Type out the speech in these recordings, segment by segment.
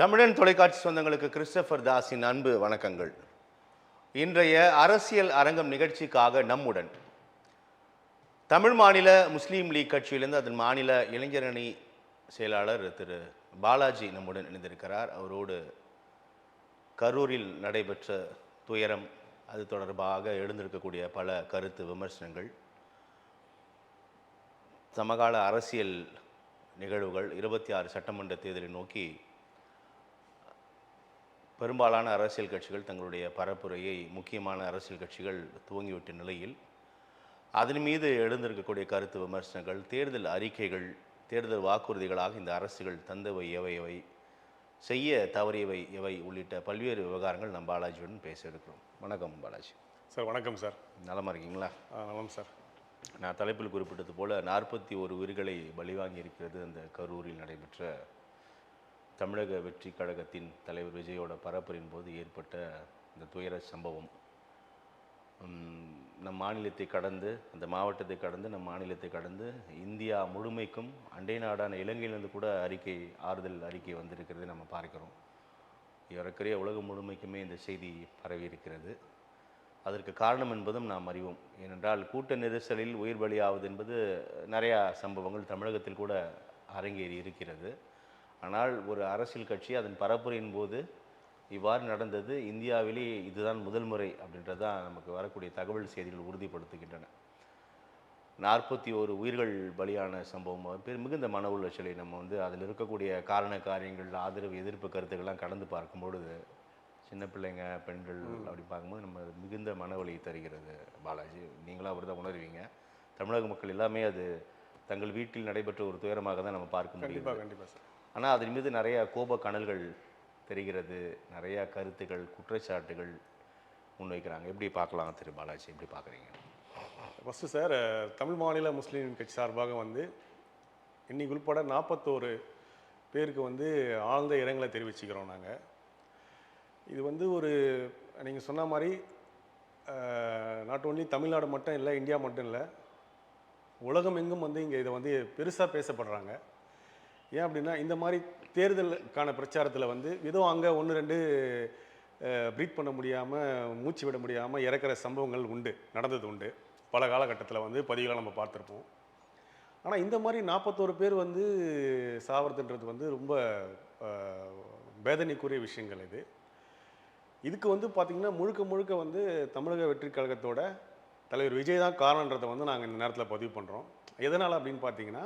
தமிழன் தொலைக்காட்சி சொந்தங்களுக்கு கிறிஸ்டபர் தாஸின் அன்பு வணக்கங்கள். இன்றைய அரசியல் அரங்கம் நிகழ்ச்சிக்காக நம்முடன் தமிழ் மாநில முஸ்லீம் லீக் கட்சியிலிருந்து அதன் மாநில இளைஞரணி செயலாளர் திரு பாலாஜி நம்முடன் இணைந்திருக்கிறார். அவரோடு கரூரில் நடைபெற்ற துயரம், அது தொடர்பாக எழுந்திருக்கக்கூடிய பல கருத்து விமர்சனங்கள், சமகால அரசியல் நிகழ்வுகள், 26 சட்டமன்ற தேர்தலை நோக்கி பெரும்பாலான அரசியல் கட்சிகள் தங்களுடைய பரப்புரையை முக்கியமான அரசியல் கட்சிகள் துவங்கிவிட்ட நிலையில் அதன் மீது எழுந்திருக்கக்கூடிய கருத்து விமர்சனங்கள், தேர்தல் அறிக்கைகள், தேர்தல் வாக்குறுதிகளாக இந்த அரசுகள் தந்தவை எவை, செய்ய தவறியவை எவை உள்ளிட்ட பல்வேறு விவகாரங்கள் நம் பாலாஜியுடன் பேச இருக்கிறோம். வணக்கம் பாலாஜி. சார் வணக்கம் சார். நலமாக இருக்கீங்களா? நலம் சார். நான் தலைப்பில் குறிப்பிட்டது போல் 41 உயிர்களை பலிவாங்கி இருக்கிறது அந்த கரூரில் நடைபெற்ற தமிழக வெற்றி கழகத்தின் தலைவர் விஜயோட பரப்புரின் போது ஏற்பட்ட இந்த துயர சம்பவம் நம் மாநிலத்தை கடந்து, அந்த மாவட்டத்தை கடந்து, நம் மாநிலத்தை கடந்து இந்தியா முழுமைக்கும், அண்டை நாடான இலங்கையிலிருந்து கூட ஆறுதல் அறிக்கை வந்திருக்கிறது நம்ம பார்க்கிறோம். ஏறக்குறைய உலகம் முழுமைக்குமே இந்த செய்தி பரவி இருக்கிறது. அதற்கு காரணம் என்பதும் நாம் அறிவோம். ஏனென்றால் கூட்ட நெரிசலில் உயிர் பலியாவது என்பது நிறையா சம்பவங்கள் தமிழகத்தில் கூட அரங்கேறி இருக்கிறது. ஆனால் ஒரு அரசியல் கட்சி அதன் பரப்புரையின் போது இவ்வாறு நடந்தது இந்தியாவிலே இதுதான் முதல் முறை அப்படின்றது தான் நமக்கு வரக்கூடிய தகவல் செய்திகள் உறுதிப்படுத்துகின்றன. 41 உயிர்கள் பலியான சம்பவம் மிகுந்த மன உளைச்சலை நம்ம அதில் இருக்கக்கூடிய காரண காரியங்கள், ஆதரவு எதிர்ப்பு கருத்துக்கள்லாம் கடந்து பார்க்கும்பொழுது, சின்ன பிள்ளைங்க, பெண்கள் அப்படி பார்க்கும்போது நம்ம மிகுந்த மனவலியை தருகிறது. பாலாஜி, நீங்களும் அவர் தான் உணர்வீங்க. தமிழக மக்கள் எல்லாமே அது தங்கள் வீட்டில் நடைபெற்ற ஒரு துயரமாக தான் நம்ம பார்க்க முடியும். கண்டிப்பாக சார். ஆனால் அதன் மீது நிறையா கோப கனல்கள் தெரிகிறது, நிறையா கருத்துக்கள், குற்றச்சாட்டுகள் முன்வைக்கிறாங்க. எப்படி பார்க்கலாம் திரு பாலாஜி, எப்படி பார்க்குறீங்க? ஃபஸ்ட்டு சார், தமிழ் மாநில முஸ்லீம் கட்சி சார்பாக இன்னைக்கு உள்பட 41 பேருக்கு ஆழ்ந்த இரங்கலை தெரிவிச்சுக்கிறோம் நாங்கள். இது ஒரு நீங்கள் சொன்ன மாதிரி நாட் ஓன்லி தமிழ்நாடு மட்டும் இல்லை, இந்தியா மட்டும் இல்லை, உலகம் எங்கும் இங்கே இதை பெருசாக பேசப்படுறாங்க. ஏன் அப்படின்னா, இந்த மாதிரி தேர்தலுக்கான பிரச்சாரத்தில் ஏதோ அங்கே 1-2 ப்ரீத் பண்ண முடியாமல், மூச்சு விட முடியாமல் இறக்குற சம்பவங்கள் நடந்தது உண்டு. பல காலகட்டத்தில் பதிவுகளை நம்ம பார்த்துருப்போம். ஆனால் இந்த மாதிரி 41 பேர் சாவறதுன்றது ரொம்ப வேதனைக்குரிய விஷயங்கள். இதுக்கு பார்த்திங்கன்னா முழுக்க தமிழக வெற்றி கழகத்தோட தலைவர் விஜய் தான் காரணன்றதை நாங்கள் இந்த நேரத்தில் பதிவு பண்ணுறோம். எதனால் அப்படின்னு பார்த்தீங்கன்னா,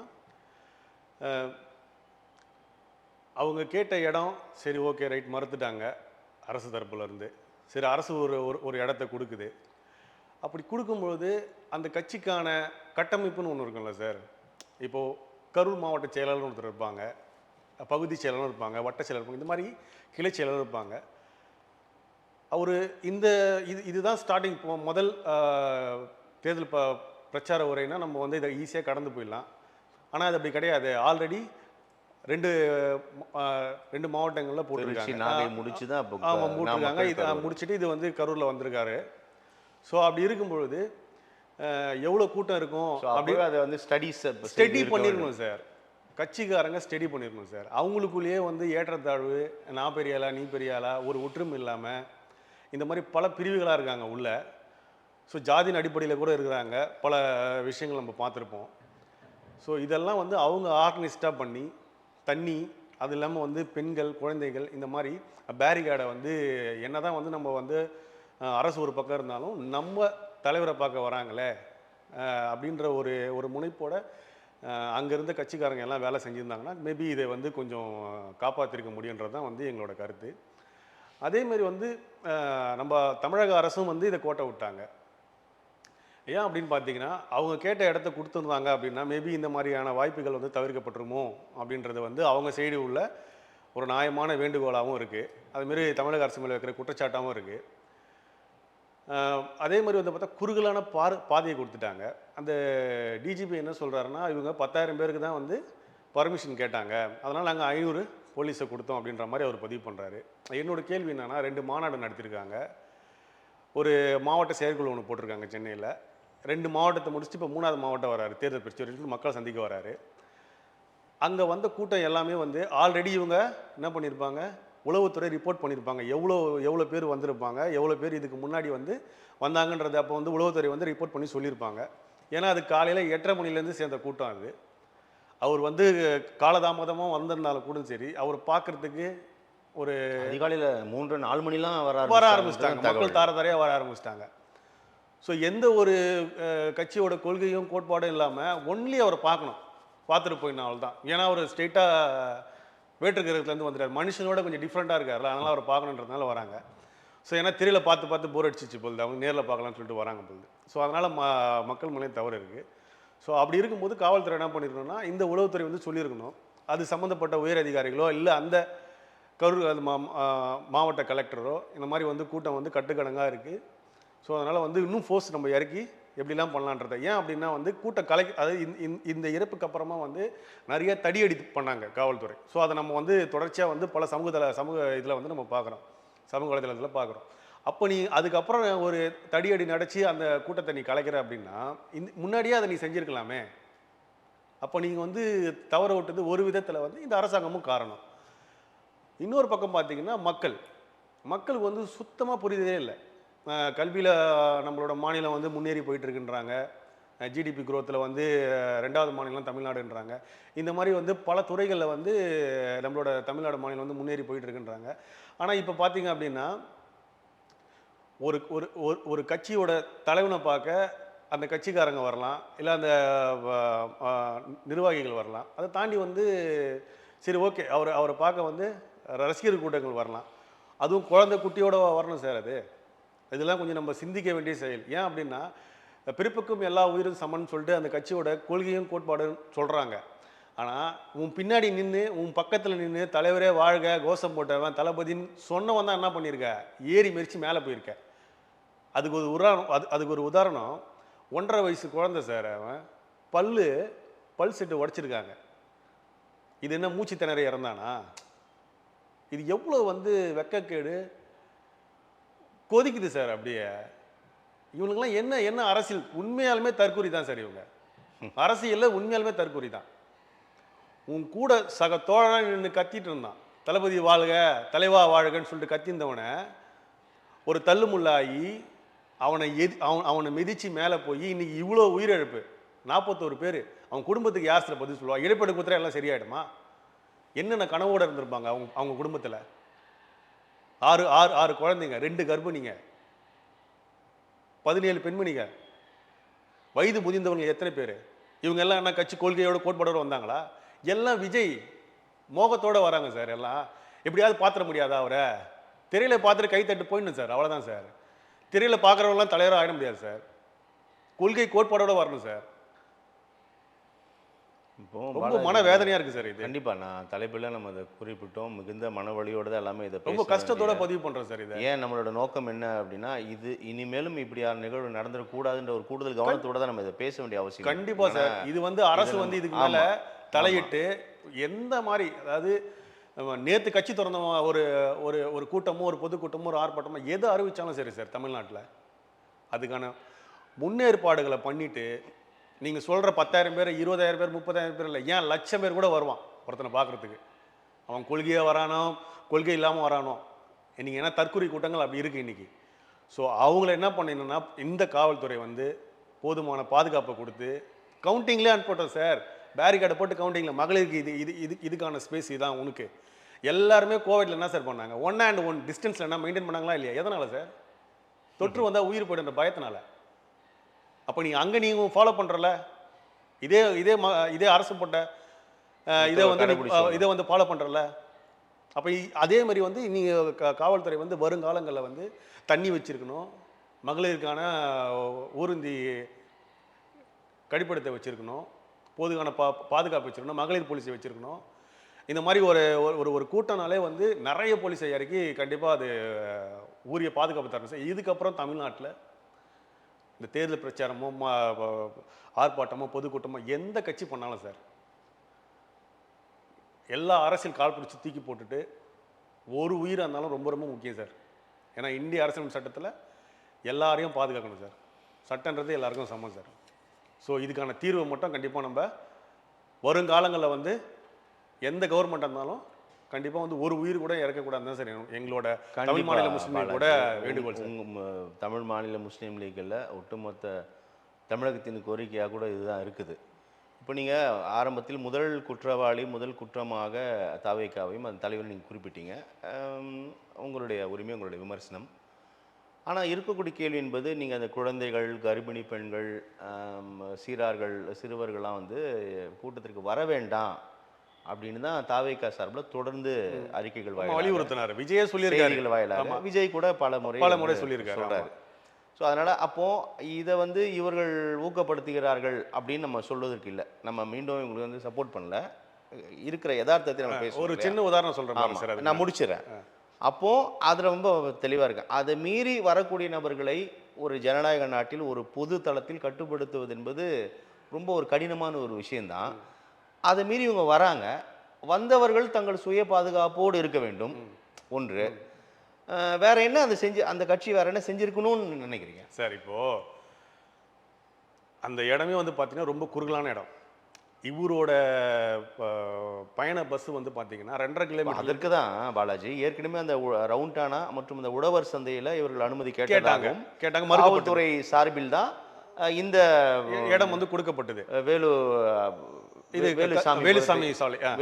அவங்க கேட்ட இடம் சரி, ஓகே, ரைட், மறுத்துட்டாங்க அரசு தரப்புலேருந்து. சரி, அரசு ஒரு இடத்த கொடுக்குது. அப்படி கொடுக்கும்பொழுது அந்த கட்சிக்கான கட்டமைப்புன்னு ஒன்று இருக்குல்ல சார். இப்போது கரூர் மாவட்ட செயலாளர்னு ஒருத்தர் இருப்பாங்க, பகுதி செயலாளர் இருப்பாங்க, வட்ட செயலர் இருப்பாங்க, இந்த மாதிரி கிளை செயலாளர் இருப்பாங்க. அவர் இதுதான் ஸ்டார்டிங் முதல் தேர்தல் பிரச்சார உரைனா நம்ம இதை ஈஸியாக கடந்து போயிடலாம். ஆனால் அது அப்படி கிடையாது. ஆல்ரெடி ரெண்டு மாவட்டங்களில் போட்டிருக்காங்க. இதை முடிச்சுட்டு இது கரூரில் வந்திருக்காரு. ஸோ அப்படி இருக்கும் பொழுது எவ்வளோ கூட்டம் இருக்கும் அப்படி அதை ஸ்டடி பண்ணிடணும் சார். கட்சிக்காரங்க ஸ்டடி பண்ணிடணும் சார். அவங்களுக்குள்ளேயே ஏற்றத்தாழ்வு, நான் பெரியாளா நீ பெரியாளா, ஒரு ஒற்றுமை இல்லாமல் இந்த மாதிரி பல பிரிவுகளாக இருக்காங்க உள்ள. ஸோ ஜாதியின் அடிப்படையில் கூட இருக்கிறாங்க. பல விஷயங்கள் நம்ம பார்த்துருப்போம். ஸோ இதெல்லாம் அவங்க ஆர்கனைஸ்டாக பண்ணி, தண்ணி, அது இல்லாமல் பெண்கள், குழந்தைகள், இந்த மாதிரி பேரிகார்டை என்ன தான் நம்ம அரசு ஒரு பக்கம் இருந்தாலும் நம்ம தலைவரை பார்க்க வராங்களே அப்படின்ற ஒரு முனைப்போட அங்கே இருந்த கட்சிக்காரங்க எல்லாம் வேலை செஞ்சுருந்தாங்கன்னா மேபி இதை கொஞ்சம் காப்பாற்றிருக்க முடியுன்றது தான் எங்களோட கருத்து. அதேமாரி நம்ம தமிழக அரசும் இதை கோட்டை விட்டாங்க. ஏன் அப்படின்னு பார்த்தீங்கன்னா, அவங்க கேட்ட இடத்த கொடுத்துருந்தாங்க அப்படின்னா மேபி இந்த மாதிரியான வாய்ப்புகள் தவிர்க்கப்பட்டுருமோ அப்படின்றது அவங்க சைடு உள்ள ஒரு நியாயமான வேண்டுகோளாகவும் இருக்குது. அதுமாரி தமிழக அரசு மேலே வைக்கிற குற்றச்சாட்டாகவும் இருக்குது. அதே மாதிரி பார்த்தா குறுகலான பாதையை கொடுத்துட்டாங்க. அந்த டிஜிபி என்ன சொல்கிறாருன்னா, இவங்க 10,000 பேருக்கு தான் பர்மிஷன் கேட்டாங்க, அதனால் நாங்கள் 500 போலீஸை கொடுத்தோம் அப்படின்ற மாதிரி அவர் பதிவு பண்ணுறாரு. என்னோடய கேள்வி என்னென்னா, 2 மாநாடு நடத்தியிருக்காங்க, ஒரு மாவட்ட செயற்குழு ஒன்று போட்டிருக்காங்க சென்னையில். 2 மாவட்டத்தை முடிச்சுட்டு இப்போ 3வது மாவட்டம் வராரு, தேர்தல் பிரச்சாரத்துக்கு மக்களை சந்திக்க வராரு. அங்கே வந்த கூட்டம் எல்லாமே வந்து ஆல்ரெடி இவங்க என்ன பண்ணியிருப்பாங்க, உளவுத்துறை ரிப்போர்ட் பண்ணியிருப்பாங்க. எவ்வளோ பேர் வந்திருப்பாங்க, எவ்வளோ பேர் இதுக்கு முன்னாடி வந்து வந்தாங்கன்றது அப்போ வந்து உளவுத்துறை வந்து ரிப்போர்ட் பண்ணி சொல்லியிருப்பாங்க. ஏன்னா அது காலையில் 8:30 மணிலேருந்து சேர்ந்த கூட்டம் அது. அவர் வந்து காலதாமதமாக வந்திருந்தாலும் கூட சரி, அவர் பார்க்குறதுக்கு ஒரு அதிகாலையில் 3-4 மணிலாம் வர ஆரம்பிச்சிட்டாங்க. மக்கள் தாரையாக வர ஆரம்பிச்சிட்டாங்க. ஸோ எந்த ஒரு கட்சியோட கொள்கையும் கோட்பாடும் இல்லாமல் ஒன்லி அவரை பார்க்கணும், பார்த்துட்டு போயிடணும் தான். ஏன்னா அவர் ஸ்ட்ரெயிட்டாக வேற்று கிரகத்துலேருந்து வந்துட்டார், மனுஷனோட கொஞ்சம் டிஃப்ரெண்ட்டாக இருக்கார்ல, அதனால் அவரை பார்க்கணுன்றதுனால வராங்க. ஸோ ஏன்னா திரையில் பார்த்து போர் அடிச்சிச்சு போகுது, அவங்க நேரில் பார்க்கலாம்னு சொல்லிட்டு வராங்க போகுது. ஸோ அதனால் மக்கள் மேலேயும் தவறு இருக்குது. ஸோ அப்படி இருக்கும்போது காவல்துறை என்ன பண்ணியிருக்கணும்னா, இந்த உளவுத்துறை வந்து சொல்லியிருக்கணும், அது சம்மந்தப்பட்ட உயர் அதிகாரிகளோ இல்லை அந்த அது மாவட்ட கலெக்டரோ இந்த மாதிரி வந்து கூட்டம் வந்து கட்டுக்கடங்காக இருக்குது. ஸோ அதனால் வந்து இன்னும் ஃபோர்ஸ் நம்ம இறக்கி எப்படிலாம் பண்ணலான்றதை. ஏன் அப்படின்னா வந்து கூட்டம் அதாவது இந்த இறப்புக்கு அப்புறமா வந்து நிறைய தடியடி பண்ணாங்க காவல்துறை. ஸோ அதை நம்ம வந்து தொடர்ச்சியாக வந்து பல சமூக இதில் வந்து நம்ம பார்க்குறோம், சமூக வலைதளத்தில் பார்க்குறோம். அப்போ நீ அதுக்கப்புறம் ஒரு தடியடி நடச்சி அந்த கூட்டத்தை நீ கலைக்கிற அப்படின்னா முன்னாடியே அதை நீ செஞ்சுருக்கலாமே. அப்போ நீங்கள் வந்து தவற விட்டது ஒரு விதத்தில் வந்து இந்த அரசாங்கமும் காரணம். இன்னொரு பக்கம் பார்த்தீங்கன்னா மக்களுக்கு வந்து சுத்தமாக புரிதலே இல்லை. கல்வியில் நம்மளோட மாநிலம் வந்து முன்னேறி போயிட்டுருக்குன்றாங்க, ஜிடிபி குரோத்தில் வந்து 2வது மாநிலம் தமிழ்நாடுன்றாங்க. இந்த மாதிரி வந்து பல துறைகளில் வந்து நம்மளோட தமிழ்நாடு மாநிலம் வந்து முன்னேறி போயிட்டுருக்குன்றாங்க. ஆனால் இப்போ பார்த்தீங்க அப்படின்னா ஒரு ஒரு ஒரு கட்சியோட தலைவனை பார்க்க அந்த கட்சிக்காரங்க வரலாம், இல்லை அந்த நிர்வாகிகள் வரலாம். அதை தாண்டி வந்து சரி ஓகே அவரை பார்க்க வந்து ரசிகர் கூட்டங்கள் வரலாம். அதுவும் குழந்தை குட்டியோட வரணும் சார். இதெல்லாம் கொஞ்சம் நம்ம சிந்திக்க வேண்டிய செயல். ஏன் அப்படின்னா பிறப்புக்கும் எல்லா உயிரும் சமன்னு சொல்லிட்டு அந்த கட்சியோட கொள்கையும் கோட்பாடும் சொல்கிறாங்க. ஆனால் உன் பின்னாடி நின்று உன் பக்கத்தில் நின்று தலைவரே வாழ்க கோஷம் போட்டவன் தளபதின்னு சொன்னவன் தான் என்ன பண்ணியிருக்க, ஏறி மெரிச்சு மேலே போயிருக்க. அதுக்கு ஒரு உதாரணம் 1.5 வயசு குழந்தை சார், அவன் பல் செட்டு உடச்சிருக்காங்க. இது என்ன மூச்சு திணறி இறந்தானா? இது எவ்வளோ வந்து வெக்கக்கேடு, கொதிக்குது சார். அப்படியே இவனுங்கெல்லாம் என்ன அரசியல், உண்மையாலுமே தற்கொலை தான் சார். இவங்க அரசியலில் உண்மையாலுமே தற்கொலை தான். உன் கூட சக தோழனாக நின்று கத்திட்டு இருந்தான், தளபதி வாழ்க தலைவா வாழ்கன்னு சொல்லிட்டு கத்திருந்தவனை ஒரு தள்ளுமுள்ளாகி அவனை மிதித்து மேலே போய் இன்னைக்கு இவ்வளோ உயிரிழப்பு, 41 பேர். அவன் குடும்பத்துக்கு யார் சார் பதில் சொல்லுவாள்? இழப்பீடு கொடுத்தா எல்லாம் சரியாயிடுமா? என்னென்ன கனவோடு இருந்திருப்பாங்க அவங்க குடும்பத்தில். 6 குழந்தைங்க, 2 கர்ப்பிணிங்க, 17 பெண்மணிங்க, வயது முதிர்ந்தவங்க எத்தனை பேர்? இவங்க எல்லாம் என்ன கட்சி கொள்கையோட கோட்பாடோடு வந்தாங்களா? எல்லாம் விஜய் மோகத்தோடு வராங்க சார். எல்லாம் எப்படியாவது பார்த்துட முடியாதா அவரை? திரையில் பார்த்துட்டு கை தட்டு போயிடணும் சார், அவ்வளோதான் சார். திரையில் பார்க்குறவங்களாம் தலைவராக ஆகிட முடியாது சார், கொள்கை கோட்பாடோடு வரணும் சார். இப்போ ரொம்ப மன வேதனையாக இருக்குது சார் இது. கண்டிப்பாக நான் தலைப்பில் நம்ம அதை குறிப்பிட்டோம், மிகுந்த மனவழியோடு தான் எல்லாமே இதை ரொம்ப கஷ்டத்தோட பதிவு பண்ணுறோம் சார். இது ஏன் நம்மளோட நோக்கம் என்ன அப்படின்னா, இது இனிமேலும் இப்படியான நிகழ்வு நடந்துடக்கூடாதுன்ற ஒரு கூடுதல் கவனத்தோட தான் நம்ம இதை பேச வேண்டிய அவசியம். கண்டிப்பாக சார். இது வந்து அரசு வந்து இதுக்கு மேலே தலையிட்டு எந்த மாதிரி, அதாவது நேற்று கட்சி திறந்த ஒரு கூட்டமோ ஒரு பொதுக்கூட்டமோ ஒரு ஆர்ப்பாட்டமோ எது அறிவித்தாலும் சரி சார், தமிழ்நாட்டில் அதுக்கான முன்னேற்பாடுகளை பண்ணிவிட்டு நீங்கள் சொல்கிற 10,000 பேர் 20,000 பேர் 30,000 பேர் இல்லை, ஏன் 1,00,000 பேர் கூட வருவான் ஒருத்தனை பார்க்குறதுக்கு. அவன் கொள்கையாக வரானோ கொள்கை இல்லாமல் வரானோ, இன்றைக்கி ஏன்னா தற்கொலை கூட்டங்கள் அப்படி இருக்குது இன்றைக்கி. ஸோ அவங்கள என்ன பண்ணிடணும்னா இந்த காவல்துறை வந்து போதுமான பாதுகாப்பை கொடுத்து கவுண்டிங்லேயே அனுப்பிட்டோம் சார். பேரிகார்டை போட்டு கவுண்டிங்கில் மகளிருக்கு இதுக்கான ஸ்பேஸ் இதான் உனக்கு. எல்லாருமே கோவிட்ல என்ன சார் பண்ணாங்க? 1:1 டிஸ்டன்ஸில் என்ன மெயின்டைன் பண்ணாங்களா இல்லையா? எதனால் சார்? தொற்று வந்தால் உயிர் போய்டுன்ற பயத்தினால. அப்போ நீங்கள் அங்கே நீங்கள் ஃபாலோ பண்ணுறல, இதே அரசு போட்ட இதை வந்து ஃபாலோ பண்ணுறல. அப்போ அதே மாதிரி வந்து நீங்கள் காவல்துறை வந்து வருங்காலங்களில் வந்து தண்ணி வச்சுருக்கணும், மகளிருக்கான ஊருந்தி கழிப்பிடத்தை வச்சுருக்கணும், போதுக்கான பாதுகாப்பு வச்சுருக்கணும், மகளிர் போலீஸை வச்சுருக்கணும். இந்த மாதிரி ஒரு கூட்டம்னாலே வந்து நிறைய போலீஸை இறக்கி கண்டிப்பாக அது உரிய பாதுகாப்பு தரணும் சார். இதுக்கப்புறம் தமிழ்நாட்டில் இந்த தேர்தல் பிரச்சாரமோ ஆர்ப்பாட்டமோ பொதுக்கூட்டமோ எந்த கட்சி பண்ணாலும் சார், எல்லா அரசியல் கால் பிடிச்சி தூக்கி போட்டுட்டு ஒரு உயிராக இருந்தாலும் ரொம்ப ரொம்ப முக்கியம் சார். ஏன்னா இந்திய அரசியல் சட்டத்தில் எல்லாரையும் பாதுகாக்கணும் சார். சட்டன்றது எல்லாருக்கும் சமம் சார். ஸோ இதுக்கான தீர்வை மட்டும் கண்டிப்பாக நம்ம வருங்காலங்களில் வந்து எந்த கவர்மெண்ட் இருந்தாலும் கண்டிப்பாக வந்து ஒரு உயிர் கூட இறக்கக்கூடாதுன்னு தான் சார் எங்களோட தமிழ் கண்டிப்பா மாநில முஸ்லீம் லீக் கூட பாலாஜி. வேண்டுகோள் சார். தமிழ் மாநில முஸ்லீம் லீக்கில் ஒட்டுமொத்த தமிழகத்தின் கோரிக்கையாக கூட இதுதான் இருக்குது. இப்போ நீங்கள் ஆரம்பத்தில் முதல் குற்றவாளி முதல் குற்றமாக தாவேக்காவையும் அந்த தலைவரை நீங்கள் குறிப்பிட்டீங்க. உங்களுடைய உரிமை, உங்களுடைய விமர்சனம். ஆனால் இருக்கக்கூடிய கேள்வி என்பது, நீங்கள் அந்த குழந்தைகள், கர்ப்பிணி பெண்கள், சீரார்கள், சிறுவர்கள்லாம் வந்து கூட்டத்திற்கு வர வேண்டாம் அப்படின்னு தான் தாவேக்கா சார்பில் தொடர்ந்து அறிக்கைகள் வலியுறுத்தினார். விஜயே சொல்லியிருக்காரு. செய்திகள் வாயிலாக விஜய் கூட பல முறை சொல்லியிருக்காரு. ஸோ அதனால் அப்போது இதை வந்து இவர்கள் ஊக்கப்படுத்துகிறார்கள் அப்படின்னு நம்ம சொல்வதற்கு இல்லை. நம்ம மீண்டும் இவங்களுக்கு வந்து சப்போர்ட் பண்ணல. இருக்கிற யதார்த்தத்தை நம்ம பேசுவோம். ஒரு சின்ன உதாரணம் சொல்கிறேன் சார், நான் முடிச்சிடறேன். அப்போது அதில் ரொம்ப தெளிவாக இருக்கேன். அதை மீறி வரக்கூடிய நபர்களை ஒரு ஜனநாயக நாட்டில் ஒரு பொது தளத்தில் கட்டுப்படுத்துவது என்பது ரொம்ப ஒரு கடினமான ஒரு விஷயந்தான். அதை மீறி இவங்க வராங்க. வந்தவர்கள் தங்கள் சுய பாதுகாப்போடு இருக்க வேண்டும். ஒன்று. வேற என்ன அந்த கட்சி வேற என்ன செஞ்சிருக்கணும்னு நினைக்கிறீங்க சார்? இப்போ அந்த இடமே வந்து பார்த்தீங்கன்னா ரொம்ப குறுகலான இடம். இவரோட பயண பஸ் வந்து பார்த்தீங்கன்னா 2.5 கிலோமீட்டர். அதற்கு தான் பாலாஜி ஏற்கனவே அந்த ரவுண்டானா மற்றும் இந்த உழவர் சந்தையில் இவர்கள் அனுமதி கேட்டாங்க. காவல்துறை சார்பில் தான் இந்த இடம் வந்து கொடுக்கப்பட்டது.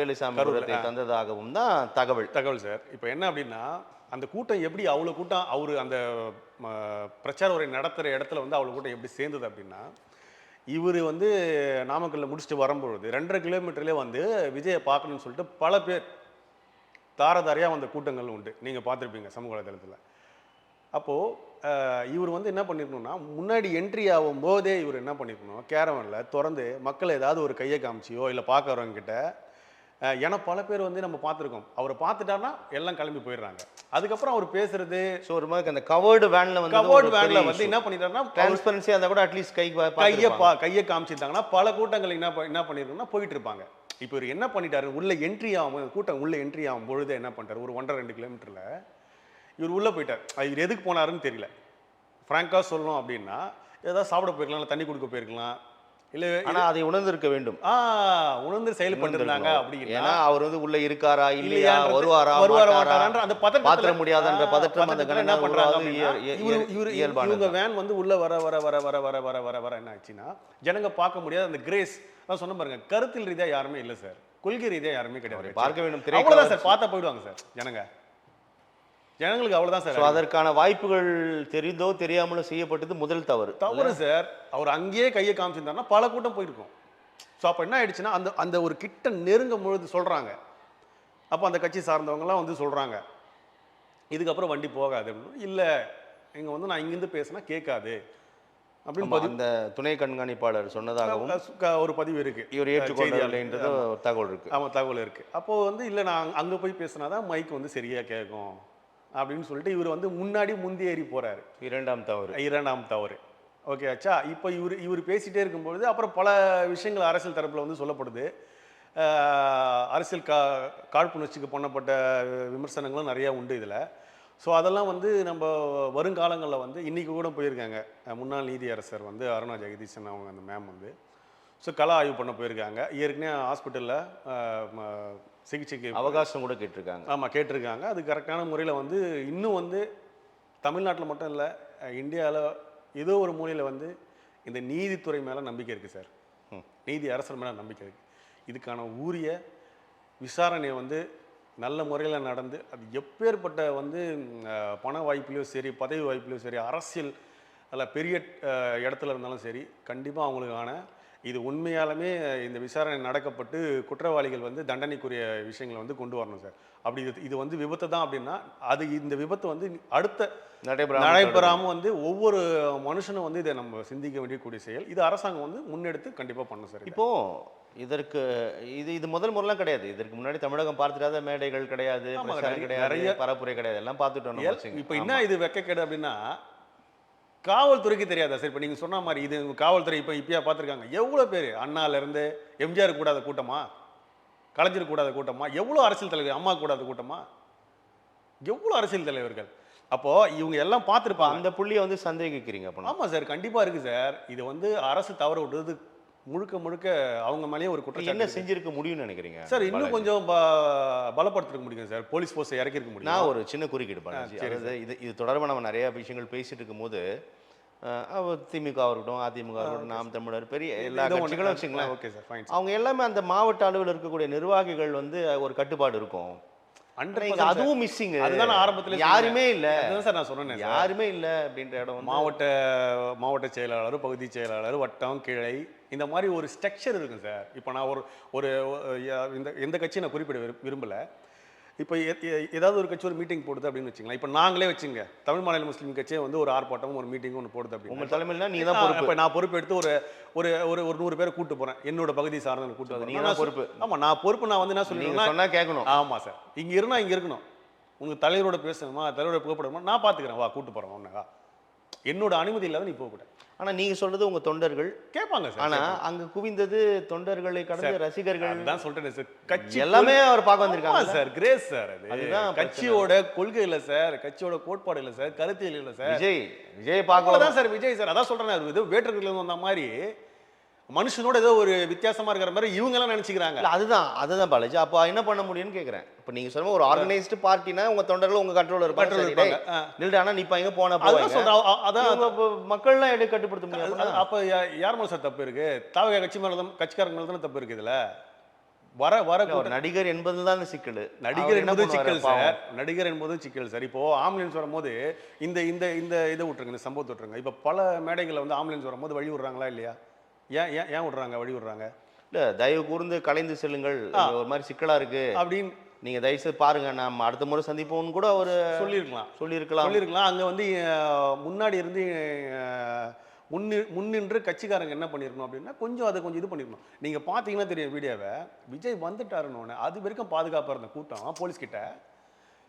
வேலுசாமி தந்ததாகவும் தான் தகவல் சார். இப்போ என்ன அப்படின்னா, அந்த கூட்டம் எப்படி அவ்வளோ கூட்டம் அவர் அந்த பிரச்சார உரை நடத்துகிற இடத்துல வந்து அவ்வளோ கூட்டம் எப்படி சேர்ந்தது அப்படின்னா, இவர் வந்து நாமக்கல்ல முடிச்சுட்டு வரும்பொழுது 2.5 கிலோமீட்டர்லேயே வந்து விஜயை பார்க்கணும்னு சொல்லிட்டு பல பேர் தாரதாரியாக வந்த கூட்டங்கள் உண்டு. நீங்கள் பார்த்துருப்பீங்க சமூக வலைதளத்தில். அப்போது இவர் வந்து என்ன பண்ணியிருக்கணும்னா, முன்னாடி என்ட்ரி ஆகும் போதே இவர் என்ன பண்ணியிருக்கணும், கேரவனில் திறந்து மக்களை ஏதாவது ஒரு கையை காமிச்சியோ இல்லை பார்க்குறவங்கிட்ட. ஏன்னா பல பேர் வந்து நம்ம பார்த்துருக்கோம், அவரை பார்த்துட்டாருன்னா எல்லாம் கிளம்பி போயிடுறாங்க. அதுக்கப்புறம் அவர் பேசுறது ஒரு மாதிரி அந்த கவர்டு வேன்ல வந்து என்ன பண்ணிட்டாருன்னா, டிரான்ஸ்பரன்சியாக இருந்தால் கூட அட்லீஸ்ட் கையை காமிச்சிருந்தாங்கன்னா பல கூட்டங்கள் என்ன பண்ணிருக்கோம்னா போயிட்டு இருப்பாங்க. இப்போ இவர் என்ன பண்ணிட்டாரு, உள்ள என்ட்ரி ஆகும் கூட்டம் உள்ள என்ட்ரி ஆகும் பொழுது என்ன பண்ணிட்டாரு, ஒரு 1.5-2 கிலோமீட்டரில் இவர் உள்ளே போயிட்டார். இவர் எதுக்கு போனாருன்னு தெரியல. ஃப்ராங்காக சொல்லணும் அப்படின்னா, ஏதாவது சாப்பிட போயிருக்கலாம், இல்லை தண்ணி கொடுக்க போயிருக்கலாம், இல்லை. ஆனால் அதை உணர்ந்திருக்க வேண்டும். உணர்ந்து செயல்பட்டிருந்தாங்க. அப்படின்னா அவர் வந்து உள்ள இருக்காரா இல்லையா, வருவாரா அந்த பாத்திர முடியாதுன்ற பதற்றம் என்ன பண்றாங்க. இவங்க வேன் வந்து உள்ள வர வர வர வர வர வர வர வர என்ன ஆச்சுன்னா, ஜனங்க பார்க்க முடியாது. அந்த கிரேஸ் நான் சொன்ன பாருங்க, கருத்தில் ரீதியாக யாருமே இல்லை சார், கொள்கை ரீதியாக யாருமே கிடையாது. பார்க்க வேண்டும், அவ்வளோதான் சார். பார்த்தா போயிடுவாங்க சார் ஜனங்களுக்கு, அவ்வளவுதான் சார். அதற்கான வாய்ப்புகள் தெரிந்தோ தெரியாமலோ செய்யப்பட்டது முதல் தவறு சார். அவர் அங்கேயே கையை காமிச்சிருந்தாருன்னா பல கூட்டம் போயிருக்கும். ஸோ அப்போ என்ன ஆயிடுச்சுன்னா, அந்த ஒரு கிட்ட நெருங்கும் பொழுது சொல்றாங்க. அப்போ அந்த கட்சி சார்ந்தவங்கலாம் வந்து சொல்றாங்க, இதுக்கப்புறம் வண்டி போகாது அப்படின்னு. இல்லை, இங்கே வந்து நான் இங்கிருந்து பேசினா கேட்காது அப்படின்னு அந்த துணை கண்காணிப்பாளர் சொன்னதாகவும் ஒரு பதிவு இருக்கு. இவர் ஏற்றுக்கொள்ளலைன்றது ஒரு தகவல் இருக்கு. ஆமாம், தகவல் இருக்கு. அப்போ வந்து இல்லை, நான் அங்கே போய் பேசினாதான் மைக் வந்து சரியா கேட்கும் அப்படின்னு சொல்லிட்டு இவர் வந்து முந்தி ஏறி போறாரு. இரண்டாம் தவறு. ஓகே ஆச்சா. இப்போ இவர் பேசிட்டே இருக்கும்பொழுது அப்புறம் பல விஷயங்கள் அரசியல் தரப்புல வந்து சொல்லப்படுது. அரசியல் காழ்ப்புணர்ச்சிக்கு பண்ணப்பட்ட விமர்சனங்களும் நிறையா உண்டு இதில். ஸோ அதெல்லாம் வந்து நம்ம வருங்காலங்களில் வந்து இன்றைக்கி கூட போயிருக்காங்க முன்னாள் நீதியரசர் வந்து அருணா ஜெகதீசன் அவங்க, அந்த மேம் வந்து ஸோ கள ஆய்வு பண்ண போயிருக்காங்க. ஏற்கனவே ஹாஸ்பிட்டலில் சிகிச்சைக்கு அவகாசம் கூட கேட்டிருக்காங்க. ஆமாம், கேட்டிருக்காங்க. அது கரெக்டான முறையில் வந்து இன்னும் வந்து தமிழ்நாட்டில் மட்டும் இல்லை, இந்தியாவில் ஏதோ ஒரு மூலையில் வந்து இந்த நீதித்துறை மேலே நம்பிக்கை இருக்குது சார். நீதி அரசர் மேலே நம்பிக்கை இருக்குது. இதுக்கான உரிய விசாரணை வந்து நல்ல முறையில் நடந்து, அது எப்பேற்பட்ட வந்து பண வாய்ப்புலையும் சரி, பதவி வாய்ப்புலையும் சரி, அரசியல் அதில் பெரிய இடத்துல இருந்தாலும் சரி, கண்டிப்பாக அவங்களுக்கான இது உண்மையாலுமே இந்த விசாரணை நடக்கப்பட்டு குற்றவாளிகள் வந்து தண்டனைக்குரிய விஷயங்களை வந்து கொண்டு வரணும் சார். அப்படி இது வந்து விபத்து தான் அப்படின்னா, அது இந்த விபத்து வந்து அடுத்த நடைபெறாமல் வந்து ஒவ்வொரு மனுஷனும் வந்து இதை நம்ம சிந்திக்க வேண்டியக்கூடிய செயல். இது அரசாங்கம் வந்து முன்னெடுத்து கண்டிப்பாக பண்ணணும் சார். இப்போ இதற்கு இது முதல் முறைலாம் கிடையாது. இதற்கு முன்னாடி தமிழகம் பார்த்துட்டாத மேடைகள் கிடையாது, நிறைய பரப்புரை கிடையாது, எல்லாம் பார்த்துட்டோம். இப்போ என்ன இது வெக்கக்கேடு அப்படின்னா, காவல்துறைக்கு தெரியாதா சார்? இப்போ நீங்கள் சொன்ன மாதிரி இது காவல்துறை இப்போயா பார்த்துருக்காங்க. எவ்வளோ பேர் அண்ணாலேருந்து எம்ஜிஆர் கூடாத கூட்டமா, கலைஞர் கூடாத கூட்டமா, எவ்வளோ அரசியல் தலைவர், அம்மா கூடாத கூட்டமா, எவ்வளோ அரசியல் தலைவர்கள். அப்போது இவங்க எல்லாம் பார்த்துருப்பாங்க. அந்த புள்ளியை வந்து சந்தேகிக்கிறீங்க? ஆமாம் சார், கண்டிப்பாக இருக்குது சார். இது வந்து அரசு தவற விடுறது முழுக்க முழுக்க அவங்க மேலேயே ஒரு என்ன குற்றச்சாட்டு செஞ்சிருக்க முடியும்னு நினைக்கிறீங்க சார். இன்னும் கொஞ்சம் பலப்படுத்திருக்க முடியும் சார், போலீஸ் ஃபோர்ஸை இறக்கிருக்க முடியும். நான் ஒரு சின்ன குறுக்கீடு பாலாஜி. அதாவது இது தொடர்பாக நம்ம நிறைய விஷயங்கள் பேசிட்டு இருக்கும்போது திமுக இருக்கட்டும், அதிமுக இருக்கட்டும், நாம் தமிழர், பெரிய எல்லா கட்சிகளும் வச்சுங்களேன். Okay sir, fine. அவங்க எல்லாமே அந்த மாவட்ட அளவில் இருக்கக்கூடிய நிர்வாகிகள் வந்து ஒரு கட்டுப்பாடு இருக்கும். அதுவும் மிஸ்ஸிங். அதுதான் ஆரம்பத்தில் யாருமே இல்லை சார், நான் சொன்னேன் யாருமே இல்லை அப்படின்ற இடம். மாவட்ட செயலாளர், பகுதி செயலாளர், வட்டம், கிளை, இந்த மாதிரி ஒரு ஸ்ட்ரக்சர் இருக்கும் சார். இப்போ நான் ஒரு எந்த கட்சியை நான் குறிப்பிட விரும்பலை. இப்போ ஏதாவது ஒரு கட்சி ஒரு மீட்டிங் போடுது அப்படின்னு வச்சுங்களேன். இப்போ நாங்களே வச்சுங்க, தமிழ் மாநில முஸ்லீம் கட்சியை வந்து ஒரு ஆர்ப்பாட்டம், ஒரு மீட்டிங் ஒன்று போடுது அப்படின்னு உங்கள் தலைமையில் நீங்கள் தான் பொறுப்பு. இப்போ நான் பொறுப்பு எடுத்து ஒரு ஒரு ஒரு 100 பேரை கூட்டு போகிறேன், என்னோட பகுதி சார்ந்த கூட்டு. நீங்கள் தான் பொறுப்பு. ஆமாம், நான் பொறுப்பு. நான் வந்து என்ன சொல்லுவேன், சொன்னால் கேட்கணும். ஆமாம் சார், இங்கே இருந்தால் இங்கே இருக்கணும். உங்கள் தலைவரோட பேசணுமா, தலைவரோட புகப்படணுமா, நான் பார்த்துக்கிறேன், வா கூட்டு போகிறேன் ஒன்றா, என்னோட அனுமதி இல்லாத நீ போகக்கூடாது. ஆனால் நீங்கள் சொல்றது உங்கள் தொண்டர்கள் கேட்பாங்க சார். ஆனால் அங்கே குவிந்தது தொண்டர்களை கடந்து ரசிகர்கள் தான் சொல்றேன் சார். கட்சி எல்லாமே அவர் பார்க்க வந்திருக்காங்க சார். Grace sir. அதுதான் கட்சியோட கொள்கை இல்லை சார், கட்சியோட கோட்பாடு இல்லை சார், கருத்தியல் இல்லை சார். விஜய் பார்க்க தான் சார். விஜய் சார் அதான் சொல்றேன், இது வேற்றர்கள் வந்த மாதிரி மனுஷனோட ஏதோ ஒரு வித்தியாசமா இருக்கிற மாதிரி இவங்க எல்லாம் நினைச்சுக்கிறாங்க. அதுதான் பாலாஜி. அப்போ என்ன பண்ண முடியும்னு கேட்குறேன். இப்போ நீங்க சொல்லுங்க, ஒரு ஆர்கனைஸ்டு பார்ட்டினா உங்க தொண்டர்கள் உங்க கண்ட்ரோல் இருப்பாங்க. நில்டானா நிப்பாங்க, போனா அதான் மக்கள்லாம் எடுத்து கட்டுப்படுத்த முடியாது. அப்ப யார் மேல சார் தப்பு இருக்கு? தாவக கட்சி மேல தான், கட்சிக்காரங்க மேல தானே தப்பு இருக்கு இதுல. வர ஒரு நடிகர் என்பதுதான் சிக்கல். நடிகர் என்பது சிக்கல் சார். நடிகர் என்பது சிக்கல் சார். இப்போ ஆம்புலன்ஸ் வரும்போது இந்த இந்த இந்த இதை விட்டுருங்க, இந்த சம்பவத்தை விட்டுருங்க. இப்போ பல மேடைகளில் வந்து ஆம்புலன்ஸ் வரும்போது வழி விடுறாங்களா இல்லையா? ஏன் விடுறாங்க, வழி விடுறாங்க? இல்லை, தயவு கூர்ந்து கலைந்து செல்லுங்கள், ஒரு மாதிரி சிக்கலா இருக்கு அப்படின்னு நீங்க தயவுசெய்து பாருங்க, நம்ம அடுத்த முறை சந்திப்போம்னு கூட ஒரு சொல்லியிருக்கலாம். அங்க வந்து முன்னாடி இருந்து முன்னின்று கட்சிக்காரங்க என்ன பண்ணிருக்கணும் அப்படின்னா கொஞ்சம் அதை கொஞ்சம் இது பண்ணிருக்கணும். நீங்க பாத்தீங்கன்னா தெரியும் வீடியோவை, விஜய் வந்துட்டாருன்னு அது வரைக்கும் பாதுகாப்பா இருந்த கூட்டம் போலீஸ் கிட்ட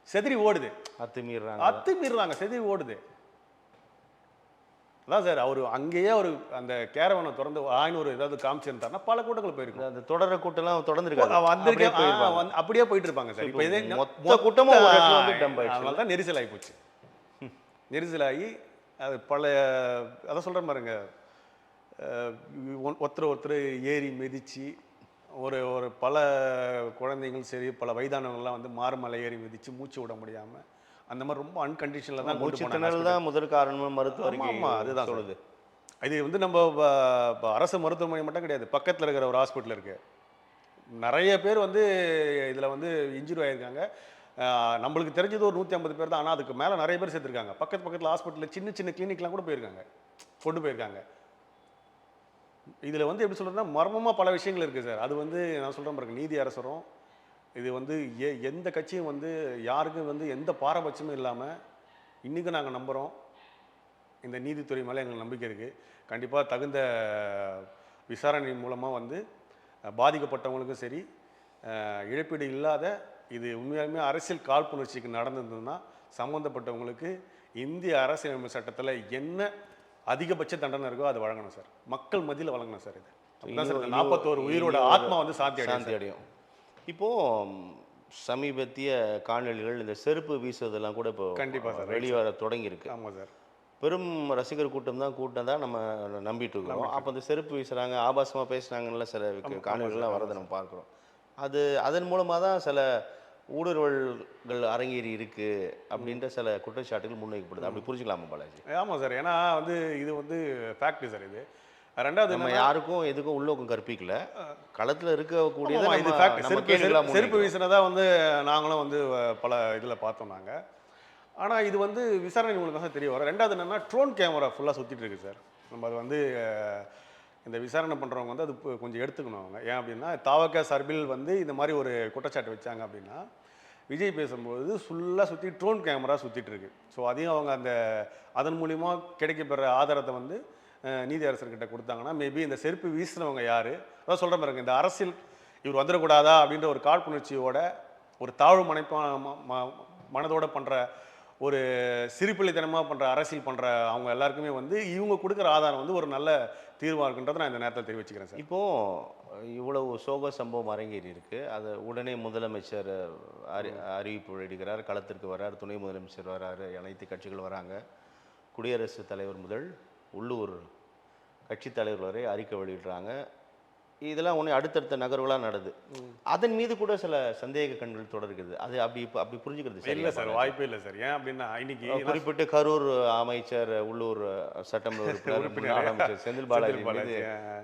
செதறி ஓடுது. அத்துமீறாங்க, செதறி ஓடுது. அதான் சார், அவர் அங்கேயே ஒரு அந்த கேரவனை திறந்து ஆயினூர் ஏதாவது காமிச்சிருந்தாருன்னா பல கூட்டங்கள் போயிருக்கும். அந்த தொடர கூட்டம் தொடர்ந்துருக்காங்க, அப்படியே போயிட்டு இருப்பாங்க சார். இப்போ இதே மொத்த கூட்டமும் அதனால தான் நெரிசல் ஆகி போச்சு. நெரிசலாகி அது பல அதான் சொல்கிறேன் பாருங்க, ஒருத்தர் ஏறி மிதித்து ஒரு பல குழந்தைங்களும் சரி, பல வயதானவங்கள்லாம் வந்து மாறுமலை ஏறி மிதித்து மூச்சு விட முடியாமல் அந்த மாதிரி ரொம்ப அன்கண்டிஷனில் தான் மூச்சு திணறல் தான் முதல் காரணம் மருத்துவ. அதுதான் சொல்லுது. இது வந்து நம்ம அரசு மருத்துவமனை மட்டும் கிடையாது, பக்கத்தில் இருக்கிற ஒரு ஹாஸ்பிட்டல் இருக்குது. நிறைய பேர் வந்து இதில் வந்து இன்ஜுரி ஆகியிருக்காங்க. நம்மளுக்கு தெரிஞ்சது ஒரு 150 பேர் தான். ஆனால் அதுக்கு மேலே நிறைய பேர் சேர்த்துருக்காங்க. பக்கத்தில் ஹாஸ்பிட்டலில் சின்ன சின்ன கிளினிக்லாம் கூட போயிருக்காங்க, கொண்டு போயிருக்காங்க. இதில் வந்து எப்படி சொல்கிறதுனா மர்மமாக பல விஷயங்கள் இருக்குது சார். அது வந்து நான் சொல்கிறேன் பாருங்க, நீதி அரசரும் இது வந்து எந்த கட்சியும் வந்து யாருக்கும் வந்து எந்த பாரபட்சமும் இல்லாமல் இன்றைக்கும் நாங்கள் நம்புகிறோம். இந்த நீதித்துறை மேலே எங்களுக்கு நம்பிக்கை இருக்குது. கண்டிப்பாக தகுந்த விசாரணை மூலமாக வந்து பாதிக்கப்பட்டவங்களுக்கும் சரி, இழப்பீடு இல்லாத இது உண்மையாலுமே அரசியல் காழ்ப்புணர்ச்சிக்கு நடந்திருந்ததுன்னா சம்மந்தப்பட்டவங்களுக்கு இந்திய அரசியலமைப்பு சட்டத்தில் என்ன அதிகபட்ச தண்டனை இருக்கோ அது வழங்கணும் சார். மக்கள் மத்தியில் வழங்கணும் சார். இது 41 உயிரோட ஆத்மா வந்து சாந்தி அடையும். இப்போது சமீபத்திய காணொலிகள் இந்த செருப்பு வீசுவதெல்லாம் கூட இப்போ கண்டிப்பாக சார் வெளிவர தொடங்கியிருக்கு. ஆமாம் சார். பெரும் ரசிகர் கூட்டம் தான் நம்ம நம்பிட்டு இருக்கிறோம். அப்போ அந்த செருப்பு வீசுகிறாங்க, ஆபாசமாக பேசுகிறாங்கன்னு சில காணொலிகள்லாம் வரதை நம்ம பார்க்குறோம். அதன் மூலமாக தான் சில ஊடுருவல்கள் அரங்கேறி இருக்கு அப்படின்ற சில குற்றச்சாட்டுகள் முன்வைக்கப்படுது. அப்படி புரிஞ்சுக்கலாமா பாலாஜி? ஆமாம் சார். ஏன்னா வந்து இது வந்து ஃபேக்ட் சார். இது ரெண்டாவது நம்ம யாருக்கும் எதுக்கும் உள்ளோக்கம் கற்பிக்கல, களத்தில் இருக்கக்கூடியது இது ஃபேக்ட். செருப்பு வீசினதா வந்து நாங்களும் வந்து பல இதில் பார்த்தோம் நாங்கள். ஆனால் இது வந்து விசாரணை மூலம் தான் தெரிய வரும். ரெண்டாவது என்னென்னா ட்ரோன் கேமரா ஃபுல்லாக சுற்றிட்டு இருக்கு சார். நம்ம அது வந்து இந்த விசாரணை பண்ணுறவங்க வந்து அது கொஞ்சம் எடுத்துக்கணும். அவங்க ஏன் அப்படின்னா தாவக சார்பில் வந்து இந்த மாதிரி ஒரு குற்றச்சாட்டு வச்சாங்க அப்படின்னா விஜய் பேசும்போது ஃபுல்லாக சுற்றி ட்ரோன் கேமரா சுற்றிட்டு இருக்கு. ஸோ அதையும் அவங்க அதன் மூலிமா கிடைக்கப்பெற ஆதாரத்தை வந்து நீதி அரசர்கிட்ட கொடுத்தாங்கன்னா மேபி இந்த செருப்பு வீசினவங்க யார், அதான் சொல்கிற பாருங்க, இந்த அரசியல் இவர் வந்துடக்கூடாதா அப்படின்ற ஒரு காழ்ப்புணர்ச்சியோட ஒரு தாழ்வு மனதோட பண்ணுற ஒரு சிரிப்பிள்ளைத்தனமாக பண்ணுற அரசியல் பண்ணுற அவங்க எல்லாருக்குமே வந்து இவங்க கொடுக்குற ஆதாரம் வந்து ஒரு நல்ல தீர்வாக இருக்குன்றதை நான் இந்த நேரத்தில் தெரிவிச்சுக்கிறேன் சார். இப்போது இவ்வளவு சோக சம்பவம் அரங்கேறி இருக்குது. அதை உடனே முதலமைச்சர் அறிவிப்பு வெளியிடுகிறார், களத்திற்கு வர்றார், துணை முதலமைச்சர் வர்றாரு, அனைத்து கட்சிகள் வராங்க, குடியரசுத் தலைவர் முதல் உள்ளூர் கட்சி தலைவர் வரை அறிக்கை வெளியிடுறாங்க. இதெல்லாம் ஒன்று அடுத்தடுத்த நகர்வுகளாக நடக்குது. அதன் மீது கூட சில சந்தேக கண்கள் தொடர்கிறது. அது அப்படி புரிஞ்சுக்கிறது இல்லை சரியா சார், வாய்ப்பே இல்லை சார். ஏன் அப்படின்னா இன்னைக்கு குறிப்பிட்டு கரூர் அமைச்சர், உள்ளூர் சட்டமன்ற உறுப்பினர், முன்னாள் அமைச்சர் செந்தில் பாலாஜி மீது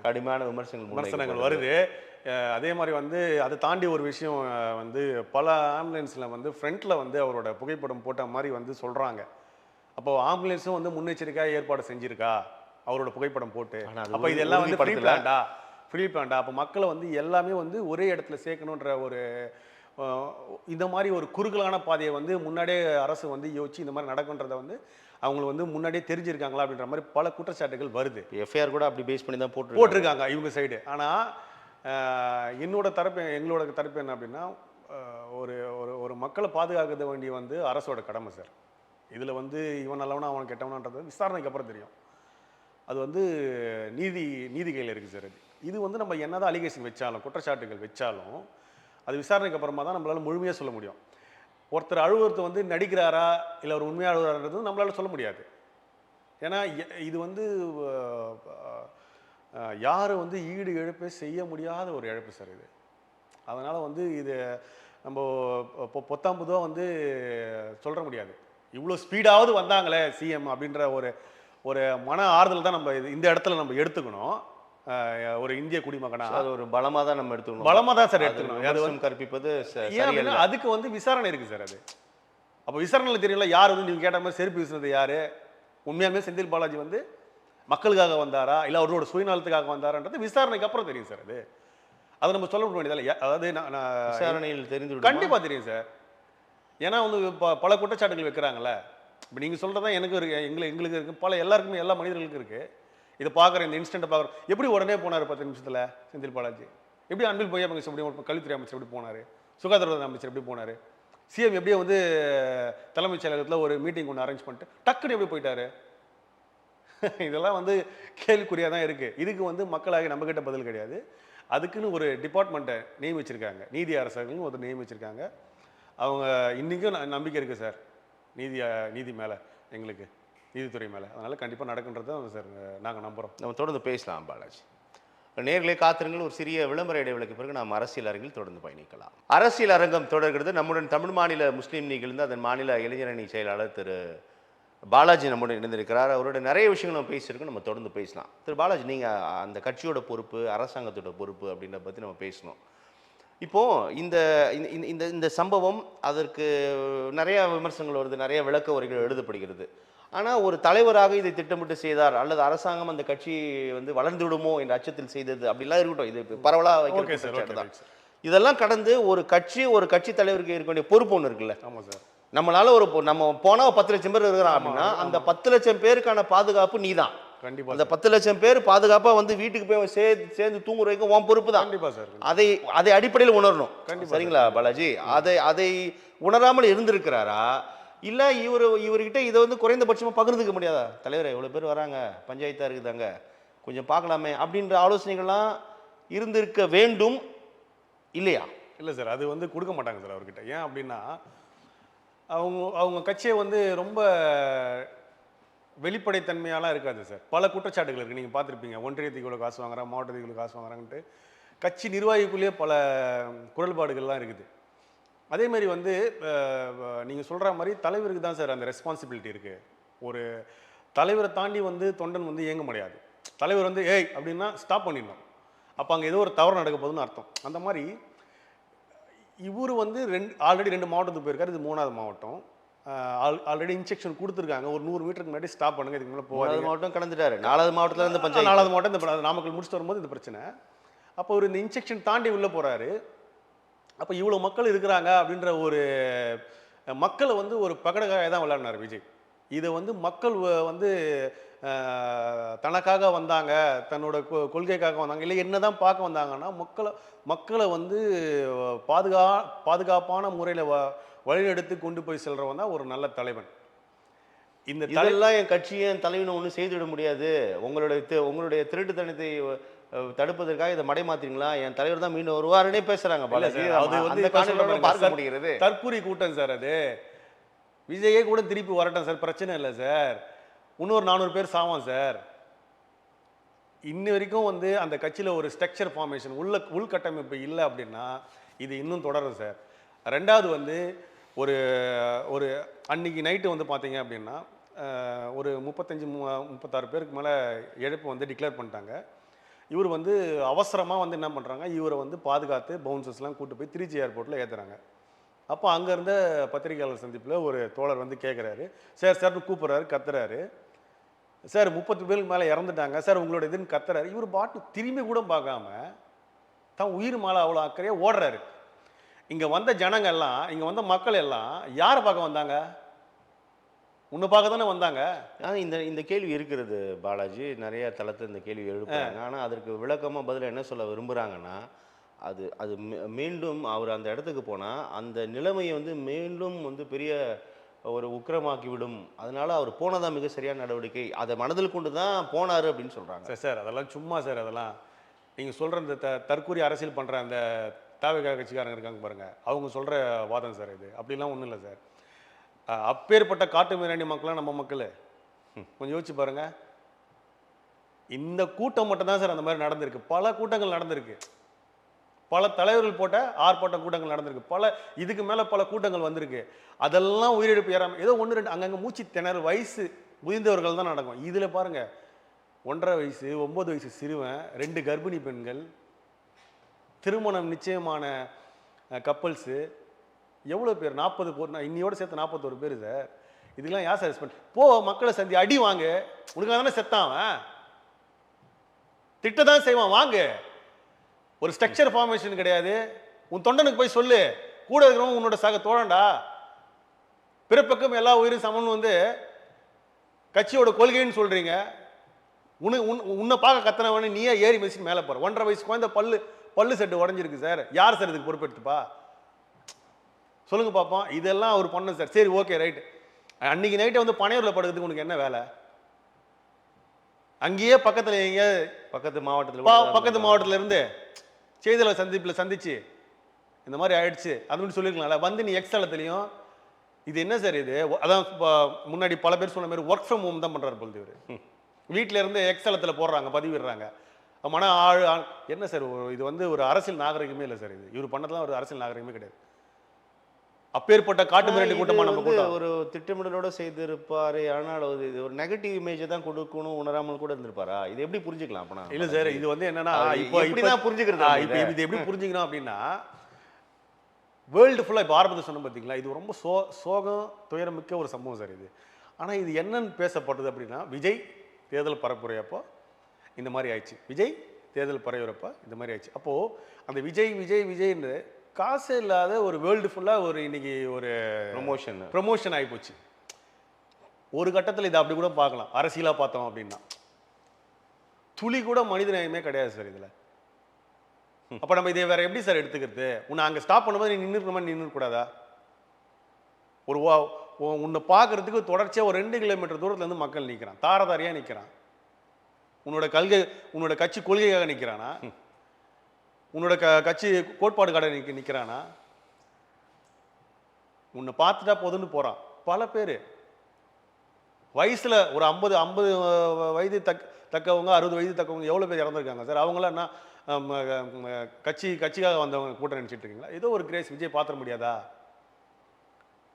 கடுமையான விமர்சனங்கள் வருது. அதே மாதிரி வந்து அதை தாண்டி ஒரு விஷயம் வந்து பல ஆம்புலன்ஸில் வந்து ஃப்ரண்ட்டில் வந்து அவரோட புகைப்படம் போட்ட மாதிரி வந்து சொல்கிறாங்க. அப்போ ஆம்புலன்ஸும் வந்து முன்னெச்சரிக்கையாக ஏற்பாடு செஞ்சுருக்கா அவரோட புகைப்படம் போட்டு? அப்போ இதெல்லாம் வந்து ஃப்ரீ பிளான்டா? அப்போ மக்களை வந்து எல்லாமே வந்து ஒரே இடத்துல சேர்க்கணுன்ற ஒரு இந்த மாதிரி ஒரு குறுகலான பாதையை வந்து முன்னாடியே அரசு வந்து யோசிச்சு இந்த மாதிரி நடக்குன்றதை வந்து அவங்களுக்கு வந்து முன்னாடியே தெரிஞ்சிருக்காங்களா அப்படின்ற மாதிரி பல குற்றச்சாட்டுகள் வருது. எஃப்ஐஆர் கூட அப்படி பேஸ் பண்ணி தான் போட்டிருக்காங்க இவங்க சைடு. ஆனால் எங்களோட தரப்பு என்ன அப்படின்னா, ஒரு ஒரு மக்களை பாதுகாக்க வேண்டிய வந்து அரசோட கடமை சார். இதில் வந்து இவன் நல்லவனா அவன் கெட்டவனான்றது விசாரணைக்கு அப்புறம் தெரியும். அது வந்து நீதி கையில் இருக்குது சார். இது வந்து நம்ம என்னதான் அலிகேஷன் வச்சாலும், குற்றச்சாட்டுகள் வச்சாலும், அது விசாரணைக்கு அப்புறமா தான் நம்மளால முழுமையாக சொல்ல முடியும். ஒருத்தர் அழுகுறத வந்து நடிக்கிறாரா இல்லை ஒரு உண்மையாக அழுகுறாருன்றது நம்மளால சொல்ல முடியாது. ஏன்னா இது வந்து யாரும் வந்து ஈடு இழப்பே செய்ய முடியாத ஒரு இழப்பு சார் இது. அதனால் வந்து இது நம்ம பொத்தாம் பொதுவாக வந்து சொல்ல முடியாது. இவ்வளோ ஸ்பீடாவது வந்தாங்களே சிஎம் அப்படின்ற ஒரு மன ஆறுதல் தான் நம்ம இந்த இடத்துல நம்ம எடுத்துக்கணும். ஒரு இந்திய குடிமகனா அது ஒரு பலமாக தான் நம்ம எடுத்துக்கணும். பலமாக தான் சார் எடுத்துக்கணும். அது வந்து கற்பிப்பது ஏன் அதுக்கு வந்து விசாரணை இருக்குது சார். அது அப்போ விசாரணையில் தெரியல யார் வந்து நீங்கள் கேட்ட மாதிரி செருப்பு வீசினது யார், உண்மையாலுமே செந்தில் பாலாஜி வந்து மக்களுக்காக வந்தாரா இல்லை அவரோட சுயநலத்துக்காக வந்தாரான்றது விசாரணைக்கு அப்புறம் தெரியும் சார். அதை நம்ம சொல்ல வேண்டியதில்லை. அதாவது விசாரணையில் தெரிந்து கண்டிப்பாக தெரியும் சார். ஏன்னா வந்து பல குற்றச்சாட்டுகள் வைக்கிறாங்கல்ல. இப்போ நீங்கள் சொல்கிறதான் எனக்கு இருக்கு, எங்களுக்கு இருக்குது, எல்லாருக்குமே எல்லா மனிதர்களுக்கும் இருக்குது. இதை பார்க்குறேன், இந்த இன்ஸ்டன்ட்டை பார்க்குறோம். எப்படி உடனே போனார் 10 நிமிஷத்தில் செந்தில் பாலாஜி? எப்படி அன்பில் பொய்யா அமைச்சர் எப்படி, கல்வித்துறை அமைச்சர் எப்படி போனார், சுகாதாரத்துறை அமைச்சர் எப்படி போனார், சிஎம் எப்படியே வந்து தலைமைச் செயலகத்தில் ஒரு மீட்டிங் ஒன்று அரேஞ்ச் பண்ணிட்டு டக்குன்னு எப்படி போயிட்டாரு? இதெல்லாம் வந்து கேள்விக்குறியாக தான் இருக்குது. இதுக்கு வந்து மக்களாகி நம்மக்கிட்ட பதில் கிடையாது. அதுக்குன்னு ஒரு டிபார்ட்மெண்ட்டை நியமிச்சிருக்காங்க, நீதி அரசர்கள்னு ஒரு நியமிச்சிருக்காங்க. அவங்க இன்றைக்கும் நம்பிக்கை இருக்குது சார் நீதி மேலே, எங்களுக்கு நீதித்துறை மேலே. அதனால் கண்டிப்பாக நடக்குன்றது தான் சார் நாங்கள் நம்புகிறோம். நம்ம தொடர்ந்து பேசலாம் பாலாஜி. நேர்களே காத்திருங்கள். ஒரு சிறிய விளம்பர இடைவெளிக்கு பிறகு நாம் அரசியல் அரங்கில் தொடர்ந்து பயணிக்கலாம். அரசியல் அரங்கம் தொடர்கிறது. நம்முடன் தமிழ் மாநில முஸ்லீம் லீகிலிருந்து அதன் மாநில இளைஞரணி செயலாளர் திரு பாலாஜி நம்முடன் இணைந்திருக்கிறார். அவரோட நிறைய விஷயங்கள் நம்ம பேசியிருக்கோம். நம்ம தொடர்ந்து பேசலாம். திரு பாலாஜி, நீங்கள் அந்த கட்சியோட பொறுப்பு, அரசாங்கத்தோட பொறுப்பு அப்படின்றத பற்றி நம்ம பேசணும். இப்போது இந்த இந்த இந்த சம்பவம், அதற்கு நிறையா விமர்சனங்கள் வருது, நிறைய விளக்க உரைகள் எழுதப்படுகிறது. ஆனால் ஒரு தலைவராக இதை திட்டமிட்டு செய்தார் அல்லது அரசாங்கம் அந்த கட்சி வந்து வளர்ந்து விடுமோ என்ற அச்சத்தில் செய்தது அப்படிலாம் இருக்கட்டும். இது பரவலாக வைக்கிறது. இதெல்லாம் கடந்து ஒரு கட்சி தலைவருக்கு இருக்க வேண்டிய பொறுப்பு ஒன்று இருக்குல்ல. ஆமாம் சார். நம்மளால நம்ம போனால் 10 லட்சம் பேர் இருக்கிறான் அப்படின்னா அந்த 10 லட்சம் பேருக்கான பாதுகாப்பு நீ தான். கண்டிப்பா. அந்த 10 லட்சம் பேர் பாதுகாப்பா வந்து வீட்டுக்கு போய் சேர்ந்து தூங்குற வரைக்கும் உன் பொறுப்பு தான். கண்டிப்பா சார். அதை அடிப்படையில் உணரணும். சரிங்களா பாலாஜி? அதை உணராமல் இருந்திருக்கிறாரா இல்ல இவர்கிட்ட இதை வந்து குறைந்தபட்சமா பகிர்ந்துக்க முடியாதா? தலைவரை இவ்வளவு பேர் வராங்க, பஞ்சாயத்தா இருக்குதாங்க, கொஞ்சம் பார்க்கலாமே அப்படின்ற ஆலோசனைகள்லாம் இருந்திருக்க வேண்டும் இல்லையா? இல்லை சார், அது வந்து கொடுக்க மாட்டாங்க சார் அவர்கிட்ட. ஏன் அப்படின்னா அவங்க கட்சியை வந்து ரொம்ப வெளிப்படைத்தன்மையாலாம் இருக்காது சார். பல குற்றச்சாட்டுகள் இருக்குது. நீங்கள் பார்த்துருப்பீங்க, ஒன்றியத்துக்கு இவ்வளோ காசு வாங்குறாங்க, மாவட்டத்துக்கு இவ்வளோ காசு வாங்குறாங்கன்ட்டு கட்சி நிர்வாகிக்குள்ளேயே பல குரல்பாடுகள்லாம் இருக்குது. அதேமாதிரி வந்து நீங்கள் சொல்கிற மாதிரி தலைவருக்கு தான் சார் அந்த ரெஸ்பான்சிபிலிட்டி இருக்குது. ஒரு தலைவரை தாண்டி வந்து தொண்டன் வந்து இயங்க முடியாது. தலைவர் வந்து ஏய் அப்படின்னா ஸ்டாப் பண்ணிடணும். அப்போ அங்கே ஏதோ ஒரு தவறு நடக்க போகுதுன்னு அர்த்தம். அந்த மாதிரி இவர் வந்து ஆல்ரெடி 2 மாவட்டத்துக்கு போயிருக்காரு. இது 3வது மாவட்டம். ஆல்ரெடி இன்ஸ்ட்ரக்ஷன் கொடுத்துருக்காங்க, ஒரு 100 மீட்டருக்கு முன்னாடி ஸ்டாப் பண்ணுங்க, இதுக்கு மேலே போகாது. மாவட்டம் கடந்துட்டாரு. 4வது மாவட்டத்தில் இருந்து பஞ்சாயத்து 4வது மாவட்டம் இந்த நாமக்கல் முடிச்சுட்டு வரும்போது இந்த பிரச்சனை. அப்போ ஒரு இந்த இன்ஸ்ட்ரக்ஷன் தாண்டி உள்ளே போகிறாரு. அப்போ இவ்வளோ மக்கள் இருக்கிறாங்க அப்படின்ற ஒரு மக்களை வந்து ஒரு பகடகாய தான் விளையாடினார் விஜய். இதை வந்து மக்கள் வந்து தனக்காக வந்தாங்க, தன்னோட கொள்கைக்காக வந்தாங்க, இல்லை என்ன தான் பார்க்க வந்தாங்கன்னா மக்களை வந்து பாதுகாப்பான முறையில் வழிநடத்தி கொண்டு போய் செல்றவன் தான் ஒரு நல்ல தலைவன். இந்த தலைவெல்லாம் என் கட்சியை என் தலைவனை ஒன்றும் செய்துவிட முடியாது, உங்களுடைய திருட்டுத்தனத்தை தடுப்பதற்காக இதை மடைமாத்தீங்களா, என் தலைவர் தான் மீண்டும் வருவாருன்னே பேசுறாங்க. அது வந்து பார்க்க முடிகிறது. தற்கூரி கூட்டம் சார். அது விஜயே கூட திருப்பி வரட்டும் சார், பிரச்சனை இல்லை சார். இன்னொரு 400 பேர் சாவான் சார். இன்ன வரைக்கும் வந்து அந்த கட்சியில் ஒரு ஸ்ட்ரக்சர் ஃபார்மேஷன் உள்கட்டமைப்பு இல்லை அப்படின்னா இது இன்னும் தொடரும் சார். ரெண்டாவது வந்து ஒரு ஒரு அன்னைக்கு நைட்டு வந்து பார்த்தீங்க அப்படின்னா ஒரு 36 பேருக்கு மேலே இழப்பு வந்து டிக்ளேர் பண்ணிட்டாங்க. இவர் வந்து அவசரமாக வந்து என்ன பண்ணுறாங்க, இவரை வந்து பாதுகாத்து பவுன்சர்ஸ்லாம் கூட்டு போய் திருச்சி ஏர்போர்ட்டில் ஏற்றுறாங்க. அப்போ அங்கே இருந்த பத்திரிகையாளர் சந்திப்பில் ஒரு தோழர் வந்து கேட்குறாரு, சார் சார்னு கூப்பிட்றாரு, கத்துறாரு. சார் 30 பேருக்கு மேலே இறந்துட்டாங்க சார் உங்களோட இதுன்னு கத்துறாரு. இவர் பாட்டு திரும்பி கூட பார்க்காம தான் உயிர் மேலே அவ்வளோ அக்கறையாக ஓடுறாரு. இங்கே வந்த ஜனங்க எல்லாம், இங்கே வந்த மக்கள் எல்லாம் யாரை பார்க்க வந்தாங்க? உன்னை பார்க்க தானே வந்தாங்க. ஆனால் இந்த கேள்வி இருக்கிறது பாலாஜி, நிறைய தளத்தில் இந்த கேள்வி எழுப்புறாங்க. ஆனால் அதற்கு விளக்கமாக பதில் என்ன சொல்ல விரும்புகிறாங்கன்னா, அது அது மீண்டும் அவர் அந்த இடத்துக்கு போனால் அந்த நிலைமையை வந்து மீண்டும் வந்து பெரிய ஒரு உக்கிரமாக்கி விடும். அதனால அவர் போனதான் மிக சரியான நடவடிக்கை, அதை மனதில் கொண்டு தான் போனார் அப்படின்னு சொல்கிறாங்க. சார் சார் அதெல்லாம் சும்மா சார். அதெல்லாம் நீங்கள் சொல்கிற இந்த தற்கூரி அரசியல் பண்ணுற அந்த தாவேகா கட்சிக்காரங்க இருக்காங்க பாருங்கள், அவங்க சொல்கிற வாதம் சார் இது. அப்படிலாம் ஒன்றும் இல்லை சார். அப்பேற்பட்ட காட்டு மிராண்டி மக்களாம் நம்ம மக்கள் கொஞ்சம் யோசிச்சு பாருங்க. இந்த கூட்டம் மட்டும் தான் சார் அந்த மாதிரி நடந்திருக்கு. பல கூட்டங்கள் நடந்திருக்கு, பல தலைவர்கள் போட்ட ஆர்ப்பாட்ட கூட்டங்கள் நடந்திருக்கு, பல இதுக்கு மேலே பல கூட்டங்கள் வந்திருக்கு. அதெல்லாம் உயிரிழப்பு ஏறாமல் ஏதோ 1-2 அங்கங்கே மூச்சு திணறு வயசு முதிர்ந்தவர்கள் தான் நடக்கும். இதில் பாருங்க 1.5 வயசு 9 வயசு சிறுவன், 2 கர்ப்பிணி பெண்கள், திருமணம் நிச்சயமான கப்பல்ஸு, எவ்வளோ பேர் 40 இன்னையோடு சேர்த்து 41 பேர் சார். இதெல்லாம் யார் சார் ரெஸ்பாண்ட்? போ மக்களை சந்தி அடி வாங்க, உனக்காக தானே செத்தான், திட்ட தான் செய்வான், வாங்க. ஒரு ஸ்ட்ரக்சர் ஃபார்மேஷன் கிடையாது. உன் தொண்டனுக்கு போய் சொல்லு, கூட இருக்கிறவங்க உன்னோட சக தோழண்டா, பிறப்பக்கம் எல்லா உயிரும் சமன் வந்து கட்சியோட கொள்கைன்னு சொல்றீங்க. உன்னை பார்க்க கத்தனவனே நீயே ஏறி மிஷின் மேலே போற. 1.5 வயசு குழந்தை பல்லு செட்டு உடஞ்சிருக்கு சார். யார் சார் இதுக்கு பொறுப்பெடுத்துப்பா சொல்லுங்க பார்ப்போம். இதெல்லாம் அவர் பண்ண சார். சரி ஓகே ரைட். அன்னைக்கு நைட்டை வந்து பனையூரில் படுக்கிறதுக்கு உனக்கு என்ன வேலை? அங்கேயே பக்கத்தில் எங்க பக்கத்து மாவட்டத்தில் இருந்து செய்தியாளர் சந்திப்பில் சந்திச்சு இந்த மாதிரி ஆயிடுச்சு அப்படின்னு சொல்லியிருக்கலாம்ல. வந்து நீ எக்ஸ்தலத்துலையும் இது என்ன சார் இது? அதான் முன்னாடி பல பேர் சொன்ன மாதிரி ஒர்க் ஃப்ரம் ஹோம் தான் பண்ணுறாரு போல். இவர் வீட்டில் இருந்து எக்ஸ்தலத்தில் போடுறாங்க, பதிவிடுறாங்க. மன என்ன சார் இது வந்து ஒரு அரசியல் நாகரிகமே இல்லை சார். இவர் பண்ணதெல்லாம் ஒரு அரசியல் நாகரிகமே கிடையாது. அப்பேற்பட்ட காட்டு மிராண்டி கூட்டமா நம்ம கூட்டம் ஒரு திட்டமிடலோட செய்திருப்பாரு. ஆனால் இது ஒரு நெகட்டிவ் இமேஜை தான் கொடுக்கணும் உணராமல் கூட இருந்திருப்பாரா? இது எப்படி புரிஞ்சுக்கலாம்? அப்பனா இல்லை சார், இது வந்து என்னன்னா இப்போ இப்படிதான் புரிஞ்சுக்கிறது. இப்போ இது எப்படி புரிஞ்சுக்கணும் அப்படின்னா, வேர்ல்டு ஃபுல்லாக இப்போ ஆரம்பத்தை சொன்ன பார்த்தீங்களா, இது ரொம்ப சோகம் துயரமிக்க ஒரு சம்பவம் சார் இது. ஆனால் இது என்னன்னு பேசப்பட்டது அப்படின்னா, விஜய் தேர்தல் பரப்புரையப்போ இந்த மாதிரி ஆயிடுச்சு, விஜய் தேர்தல் பரப்புரையப்போ இந்த மாதிரி ஆயிடுச்சு. அப்போது அந்த விஜய்ன்னு காசே இல்லாத ஒரு வேர்ல்டு ஃபுல்லாக ஒரு இன்னைக்கு ஒரு ப்ரொமோஷன் ஆகிப்போச்சு. ஒரு கட்டத்தில் இதை அப்படி கூட பார்க்கலாம். அரசியலாக பார்த்தோம் அப்படின்னா துளி கூட மனித நேயமே கிடையாது சார் இதில். அப்போ நம்ம இதை வேற எப்படி சார் எடுத்துக்கிறது? உன்னை அங்கே ஸ்டாப் பண்ணும்போது நீ நின்றுக்கூடாதா? ஒரு உன்னை பார்க்கறதுக்கு தொடர்ச்சியாக ஒரு 2 கிலோமீட்டர் தூரத்துலேருந்து மக்கள் நிற்கிறான், தாரதாரியாக நிற்கிறான். உன்னோட கட்சி கொள்கையாக நிற்கிறானா? உன்னோட கட்சி கோட்பாடு கடை நிற்கிறானா? உன்னை பார்த்துட்டா போதுன்னு போகிறான். பல பேர் வயசில் ஒரு 50 வயது தக்கவங்க 60 வயது தக்கவங்க எவ்வளோ பேர் இறந்துருக்காங்க சார். அவங்களாம் என்ன கட்சிக்காக வந்தவங்க கூட்டம் நினச்சிட்டு இருக்கீங்களா? ஏதோ ஒரு கிரேஸ் விஜய் பார்த்துட முடியாதா?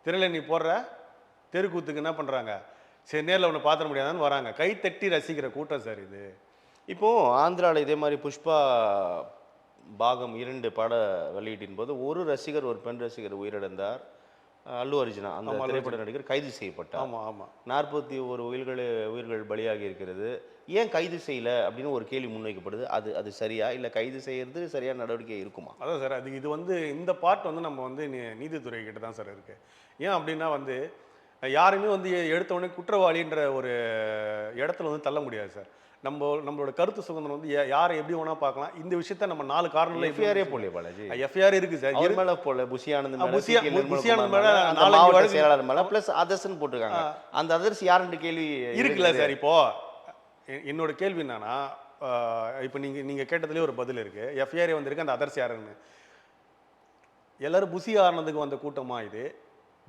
திரையில நீ போடுற தெருக்கூத்துக்கு என்ன பண்ணுறாங்க, சரி நேரில் ஒன்று பார்த்துட முடியாதான்னு வராங்க. கை தட்டி ரசிக்கிற கூட்டம் சார் இது. இப்போது ஆந்திராவில் இதே மாதிரி புஷ்பா பாகம் 2 பட வெளியீட்டின் போது ஒரு பெண் ரசிகர் உயிரிழந்தார். அல்லு அர்ஜுனா அந்த திரைப்பட நடிகர் கைது செய்யப்பட்டார். ஆமாம் 41 உயிர்கள் பலியாகி இருக்கிறது. ஏன் கைது செய்யலை அப்படின்னு ஒரு கேள்வி முன்வைக்கப்படுது. அது சரியா, இல்லை கைது செய்யறது சரியான நடவடிக்கை இருக்குமா? அதான் சார், இது வந்து இந்த பார்ட் வந்து நம்ம வந்து நீதித்துறை கிட்ட தான் சார் இருக்கு. ஏன் அப்படின்னா வந்து யாருமே வந்து எடுத்த உடனே குற்றவாளின்ற ஒரு இடத்துல வந்து தள்ள முடியாது சார். நம்மளோட கருத்து சுதந்திரம் வந்து யாரை எப்படி வேணா பார்க்கலாம். இந்த விஷயத்த நம்ம 4 காரணங்கள் எஃப்ஐஆரே போடலையே பாலாஜி. எஃப்ஐஆர் இருக்கு சார். அவர் மேல போல புசியானந்த் மேல 4 வழக்கு செயலாளர் மேல பிளஸ் அதர்ஸ்னு போட்டுருக்காங்க. அந்த அதர்ஸ் யாருன்னு கேள்வி இருக்குல்ல சார். இப்போ என்னோட கேள்வி என்னன்னா, இப்போ நீங்க கேட்டதுலேயே ஒரு பதில் இருக்கு. எஃப்ஐஆரே வந்திருக்கு, அந்த அதர்ஸ் யாருன்னு. எல்லாரும் புசி ஆனதுக்கு வந்த கூட்டமா இது?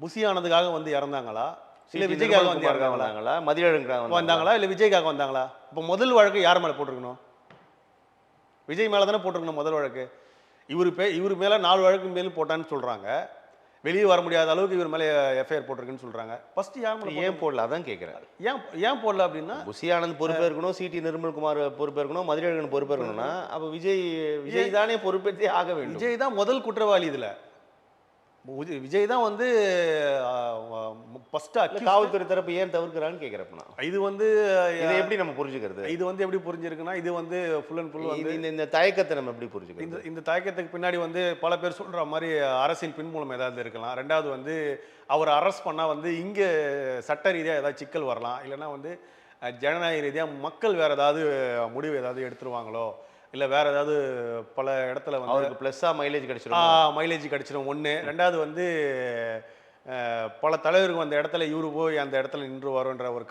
புசி ஆனதுக்காக வந்து இறந்தாங்களா, இல்லை விஜய்க்காக வந்து இறந்தாங்களா, மதியழகாக வந்தாங்களா, இல்லை விஜய்க்காக வந்தாங்களா? இப்போ முதல் வழக்கு யார் மேலே போட்டிருக்கணும்? விஜய் மேலே தானே போட்டிருக்கணும் முதல் வழக்கு. இவர் மேலே 4 வழக்கு மேலும் போட்டான்னு சொல்கிறாங்க. வெளியே வர முடியாத அளவுக்கு இவர் மேலே எஃப்ஐஆர் போட்டிருக்குன்னு சொல்கிறாங்க. ஃபஸ்ட்டு யார் மேலே ஏன் போடல அதான் கேட்குறேன். ஏன் போடல அப்படின்னா, புஷி ஆனந்த் பொறுப்பேற்கணும், சிடி நிர்மல்குமார் பொறுப்பேற்கணும், மதுரையழகன் பொறுப்பேற்கணும்னா அப்போ விஜய் தானே பொறுப்பேற்றே ஆக வேண்டும். விஜய் தான் முதல் குற்றவாளி இதில். விஜய் தான் வந்து ஃபஸ்ட்டு காவல்துறை தரப்பு ஏன் தவிர்க்கிறான்னு கேட்குறப்ப இது வந்து இதை எப்படி நம்ம புரிஞ்சுக்கிறது? இது வந்து எப்படி புரிஞ்சிருக்குன்னா, இது வந்து ஃபுல் அண்ட் ஃபுல் வந்து இந்த தயக்கத்தை நம்ம எப்படி புரிஞ்சுக்கிறது? இந்த தயக்கத்துக்கு பின்னாடி வந்து பல பேர் சொல்கிற மாதிரி அரசியல் பின்புலம் ஏதாவது இருக்கலாம். ரெண்டாவது வந்து அவர் அரெஸ்ட் பண்ணால் வந்து இங்கே சட்ட ரீதியாக ஏதாவது சிக்கல் வரலாம். இல்லைன்னா வந்து ஜனநாயக ரீதியாக மக்கள் வேறு ஏதாவது முடிவு ஏதாவது எடுத்துருவாங்களோ, இல்லை வேறு ஏதாவது பல இடத்துல வந்து அவருக்கு ப்ளஸ்ஸாக மைலேஜ் கிடச்சிடும் ஒன்று. ரெண்டாவது வந்து பல தலைவருக்கு அந்த இடத்துல இவரு போய் அந்த இடத்துல நின்று வரும்ன்ற ஒரு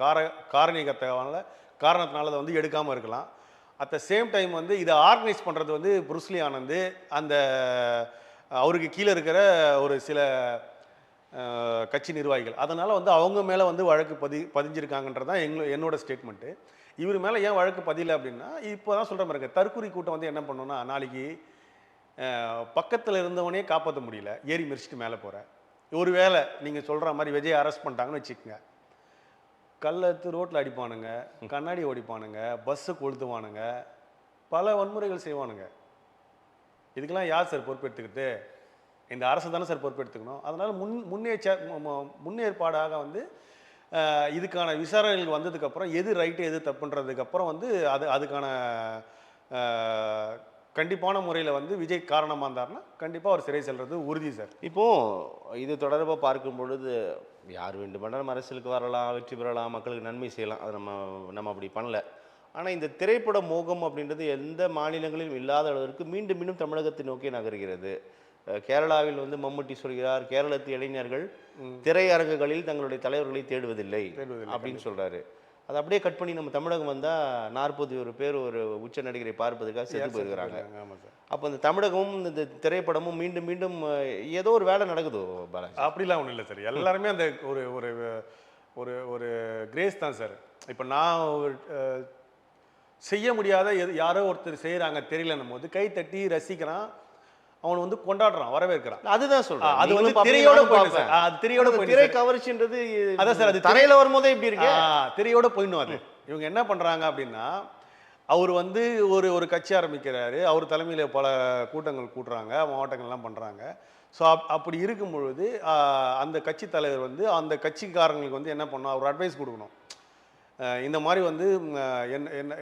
காரணத்தினால அதை வந்து எடுக்காமல் இருக்கலாம். அட் த சேம் டைம் வந்து இதை ஆர்கனைஸ் பண்ணுறது வந்து புருஸ்லி ஆனந்து அந்த அவருக்கு கீழே இருக்கிற ஒரு சில கட்சி நிர்வாகிகள். அதனால் வந்து அவங்க மேலே வந்து வழக்கு பதிஞ்சிருக்காங்கன்றதான் என்னோட ஸ்டேட்மெண்ட்டு. இவர் மேலே ஏன் வழக்கு பதியலை அப்படின்னா, இப்போ தான் சொல்கிற மாதிரி இருக்கு. தற்கொலை கூட்டம் வந்து என்ன பண்ணோன்னா, நாளைக்கு பக்கத்தில் இருந்தவனே காப்பாற்ற முடியல, ஏறி மிரிச்சிட்டு மேலே போகிற ஒரு வேளை நீங்கள் சொல்கிற மாதிரி விஜய் அரெஸ்ட் பண்ணிட்டாங்கன்னு வச்சுக்கோங்க, கல்லத்து ரோட்டில் அடிப்பானுங்க, கண்ணாடி ஓடிப்பானுங்க, பஸ்ஸு கொளுத்துவானுங்க, பல வன்முறைகள் செய்வானுங்க. இதுக்கெல்லாம் யார் சார் பொறுப்பெடுத்துக்கிட்டு? இந்த அரசு தானே சார் பொறுப்பெடுத்துக்கணும். அதனால் முன்னேற்பாடாக வந்து இதுக்கான விசாரணைகள் வந்ததுக்கப்புறம் எது ரைட்டு எது தப்புன்றதுக்கப்புறம் வந்து அதுக்கான கண்டிப்பான முறையில் வந்து விஜய் காரணமாக இருந்தார்னா கண்டிப்பாக அவர் சிறை செல்வது உறுதி சார். இப்போது இது தொடர்பாக பார்க்கும் பொழுது யார் வேண்டுமானாலும் அரசியலுக்கு வரலாம், வெற்றி பெறலாம், மக்களுக்கு நன்மை செய்யலாம். அது நம்ம அப்படி பண்ணல. ஆனால் இந்த திரைப்பட மோகம் அப்படின்றது எந்த மாநிலங்களிலும் இல்லாத அளவிற்கு மீண்டும் மீண்டும் தமிழகத்தை நோக்கி நகர்கிறது. கேரளாவில் வந்து மம்முட்டி சொல்கிறார், கேரளத்து இளைஞர்கள் திரையரங்குகளில் தங்களுடைய தலைவர்களை தேடுவதில்லை அப்படின்னு சொல்றாரு. அதை அப்படியே கட் பண்ணி நம்ம தமிழகம் வந்தால் 41 பேர் ஒரு உச்ச நடிகரை பார்ப்பதுக்காக செத்து போயிருக்கிறாங்க. அப்போ இந்த தமிழகமும் இந்த திரைப்படமும் மீண்டும் மீண்டும் ஏதோ ஒரு வேலை நடக்குதோ பாலாஜி? அப்படிலாம் ஒன்றும் இல்லை சார். எல்லாருமே அந்த ஒரு ஒரு ஒரு ஒரு கிரேஸ் தான் சார். இப்போ நான் செய்ய முடியாத யாரோ ஒருத்தர் செய்கிறாங்க தெரியலன்னும் போது கை தட்டி ரசிக்கிறான், அவனை வந்து கொண்டாடுறான், வரவேற்கிறான். அதுதான் சொல்றேன். அது வந்து திரையோட போயிடும். அது திரையோட போயிடும். திரை கவர்ச்சின்றது அதான் சார். அது தரையில வரும்போதே இப்படி இருக்கு. திரையோட போயிடும். அது இவங்க என்ன பண்றாங்க அப்படின்னா, அவர் வந்து ஒரு கட்சி ஆரம்பிக்கிறாரு, அவர் தலைமையில் பல கூட்டங்கள் கூட்டுறாங்க, மாவட்டங்கள்லாம் பண்றாங்க. ஸோ அப்படி இருக்கும் பொழுது அந்த கட்சி தலைவர் வந்து அந்த கட்சிக்காரங்களுக்கு வந்து என்ன பண்ணணும், அவர் அட்வைஸ் கொடுக்கணும். இந்த மாதிரி வந்து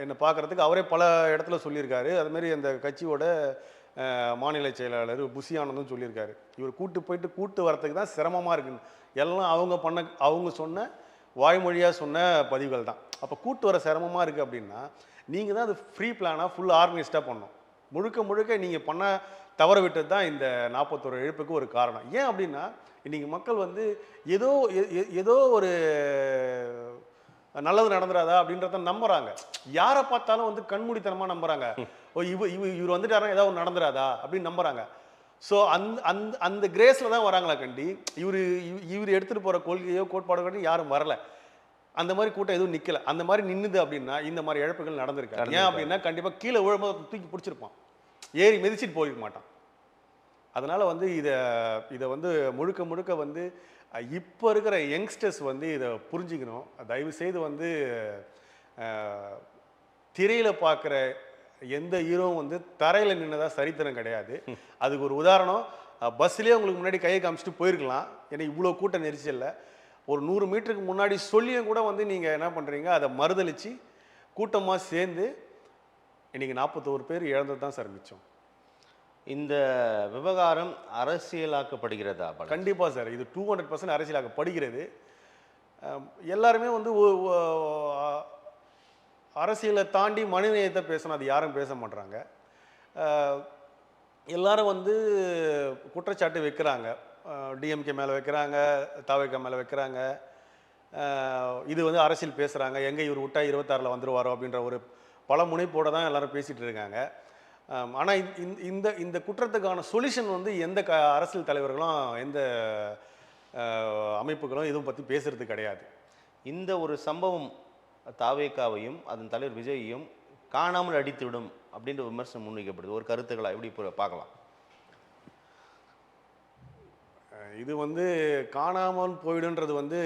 என்னை பார்க்குறதுக்கு அவரே பல இடத்துல சொல்லியிருக்காரு. அதுமாரி அந்த கட்சியோட மாநில செயலாளர் புஷி ஆனந்தும் சொல்லியிருக்காரு, இவர் கூட்டு வரத்துக்கு தான் சிரமமாக இருக்குன்னு. எல்லாம் அவங்க சொன்ன வாய்மொழியாக சொன்ன பதிவுகள் தான். அப்போ கூட்டு வர சிரமமாக இருக்குது அப்படின்னா நீங்கள் தான் அது ஃப்ரீ பிளானாக ஃபுல் ஆர்கனைஸ்டாக பண்ணணும். முழுக்க நீங்கள் பண்ண தவற விட்டது தான் இந்த 41 இழப்புக்கு ஒரு காரணம். ஏன் அப்படின்னா இன்றைக்கி மக்கள் வந்து ஏதோ ஒரு நல்லது நடந்துடாதா அப்படின்றத நம்புறாங்க. யாரை பார்த்தாலும் வந்து கண்மூடித்தனமாக நம்புறாங்க. இவர் வந்துட்டாரா ஏதாவது நடந்துடாதா அப்படின்னு நம்புறாங்க. ஸோ அந்த கிரேஸில் தான் வராங்களா கண்டி இவர் எடுத்துகிட்டு போகிற கொள்கையோ கோட்பாடுகளோ யாரும் வரல. அந்த மாதிரி கூட்டம் எதுவும் நிற்கல. அந்த மாதிரி நின்றுது அப்படின்னா இந்த மாதிரி இழப்புகள் நடந்திருக்கு. ஏன் அப்படின்னா கண்டிப்பாக கீழே விழும்போது தூக்கி பிடிச்சிருப்பான், ஏறி மிதிச்சிட்டு போயிருக்க மாட்டான். அதனால் வந்து இதை வந்து முழுக்க வந்து இப்போ இருக்கிற யங்ஸ்டர்ஸ் வந்து இதை புரிஞ்சுக்கணும். தயவு செய்து வந்து திரையில் பார்க்குற எந்த ஹீரோவும் வந்து தரையில் நின்னதாக சரித்திரம் கிடையாது. அதுக்கு ஒரு உதாரணம், பஸ்லேயே உங்களுக்கு முன்னாடி கையை காமிச்சிட்டு போயிருக்கலாம். ஏன்னா இவ்வளோ கூட்ட நெரிசலில் ஒரு 100 மீட்டருக்கு முன்னாடி சொல்லியும் கூட வந்து நீங்கள் என்ன பண்ணுறீங்க, அதை மறுதளித்து கூட்டமாக சேர்ந்து இன்றைக்கி 41 பேர் இழந்தது தான் சார் மிச்சம். இந்த விவகாரம் அரசியலாக்கப்படுகிறதா? கண்டிப்பாக சார், இது 200% அரசியலாக்கப்படுகிறது. எல்லாருமே வந்து அரசியலை தாண்டி மனிதநேயத்தை பேசணும், அது யாரும் பேச மாட்றாங்க. எல்லாரும் வந்து குற்றச்சாட்டு வைக்கிறாங்க, டிஎம்கே மேலே வைக்கிறாங்க, தாவேகா மேலே வைக்கிறாங்க. இது வந்து அரசியல் பேசுகிறாங்க, எங்கே இவர் விட்டா 26 வந்துருவாரோ அப்படின்ற ஒரு பல முனைப்போடு தான் எல்லாரும் பேசிகிட்டு இருக்காங்க. ஆனால் இந்த குற்றத்துக்கான சொல்யூஷன் வந்து எந்த அரசியல் தலைவர்களும் எந்த அமைப்புகளும் இதுவும் பற்றி பேசுறது கிடையாது. இந்த ஒரு சம்பவம் தாவேகாவையும் அதன் தலைவர் விஜயையும் காணாமல் அடித்துவிடும் அப்படின்ற விமர்சனம் முன்வைக்கப்படுது. ஒரு கருத்துக்களா எப்படி பார்க்கலாம்? இது வந்து காணாமல் போயிடுன்றது வந்து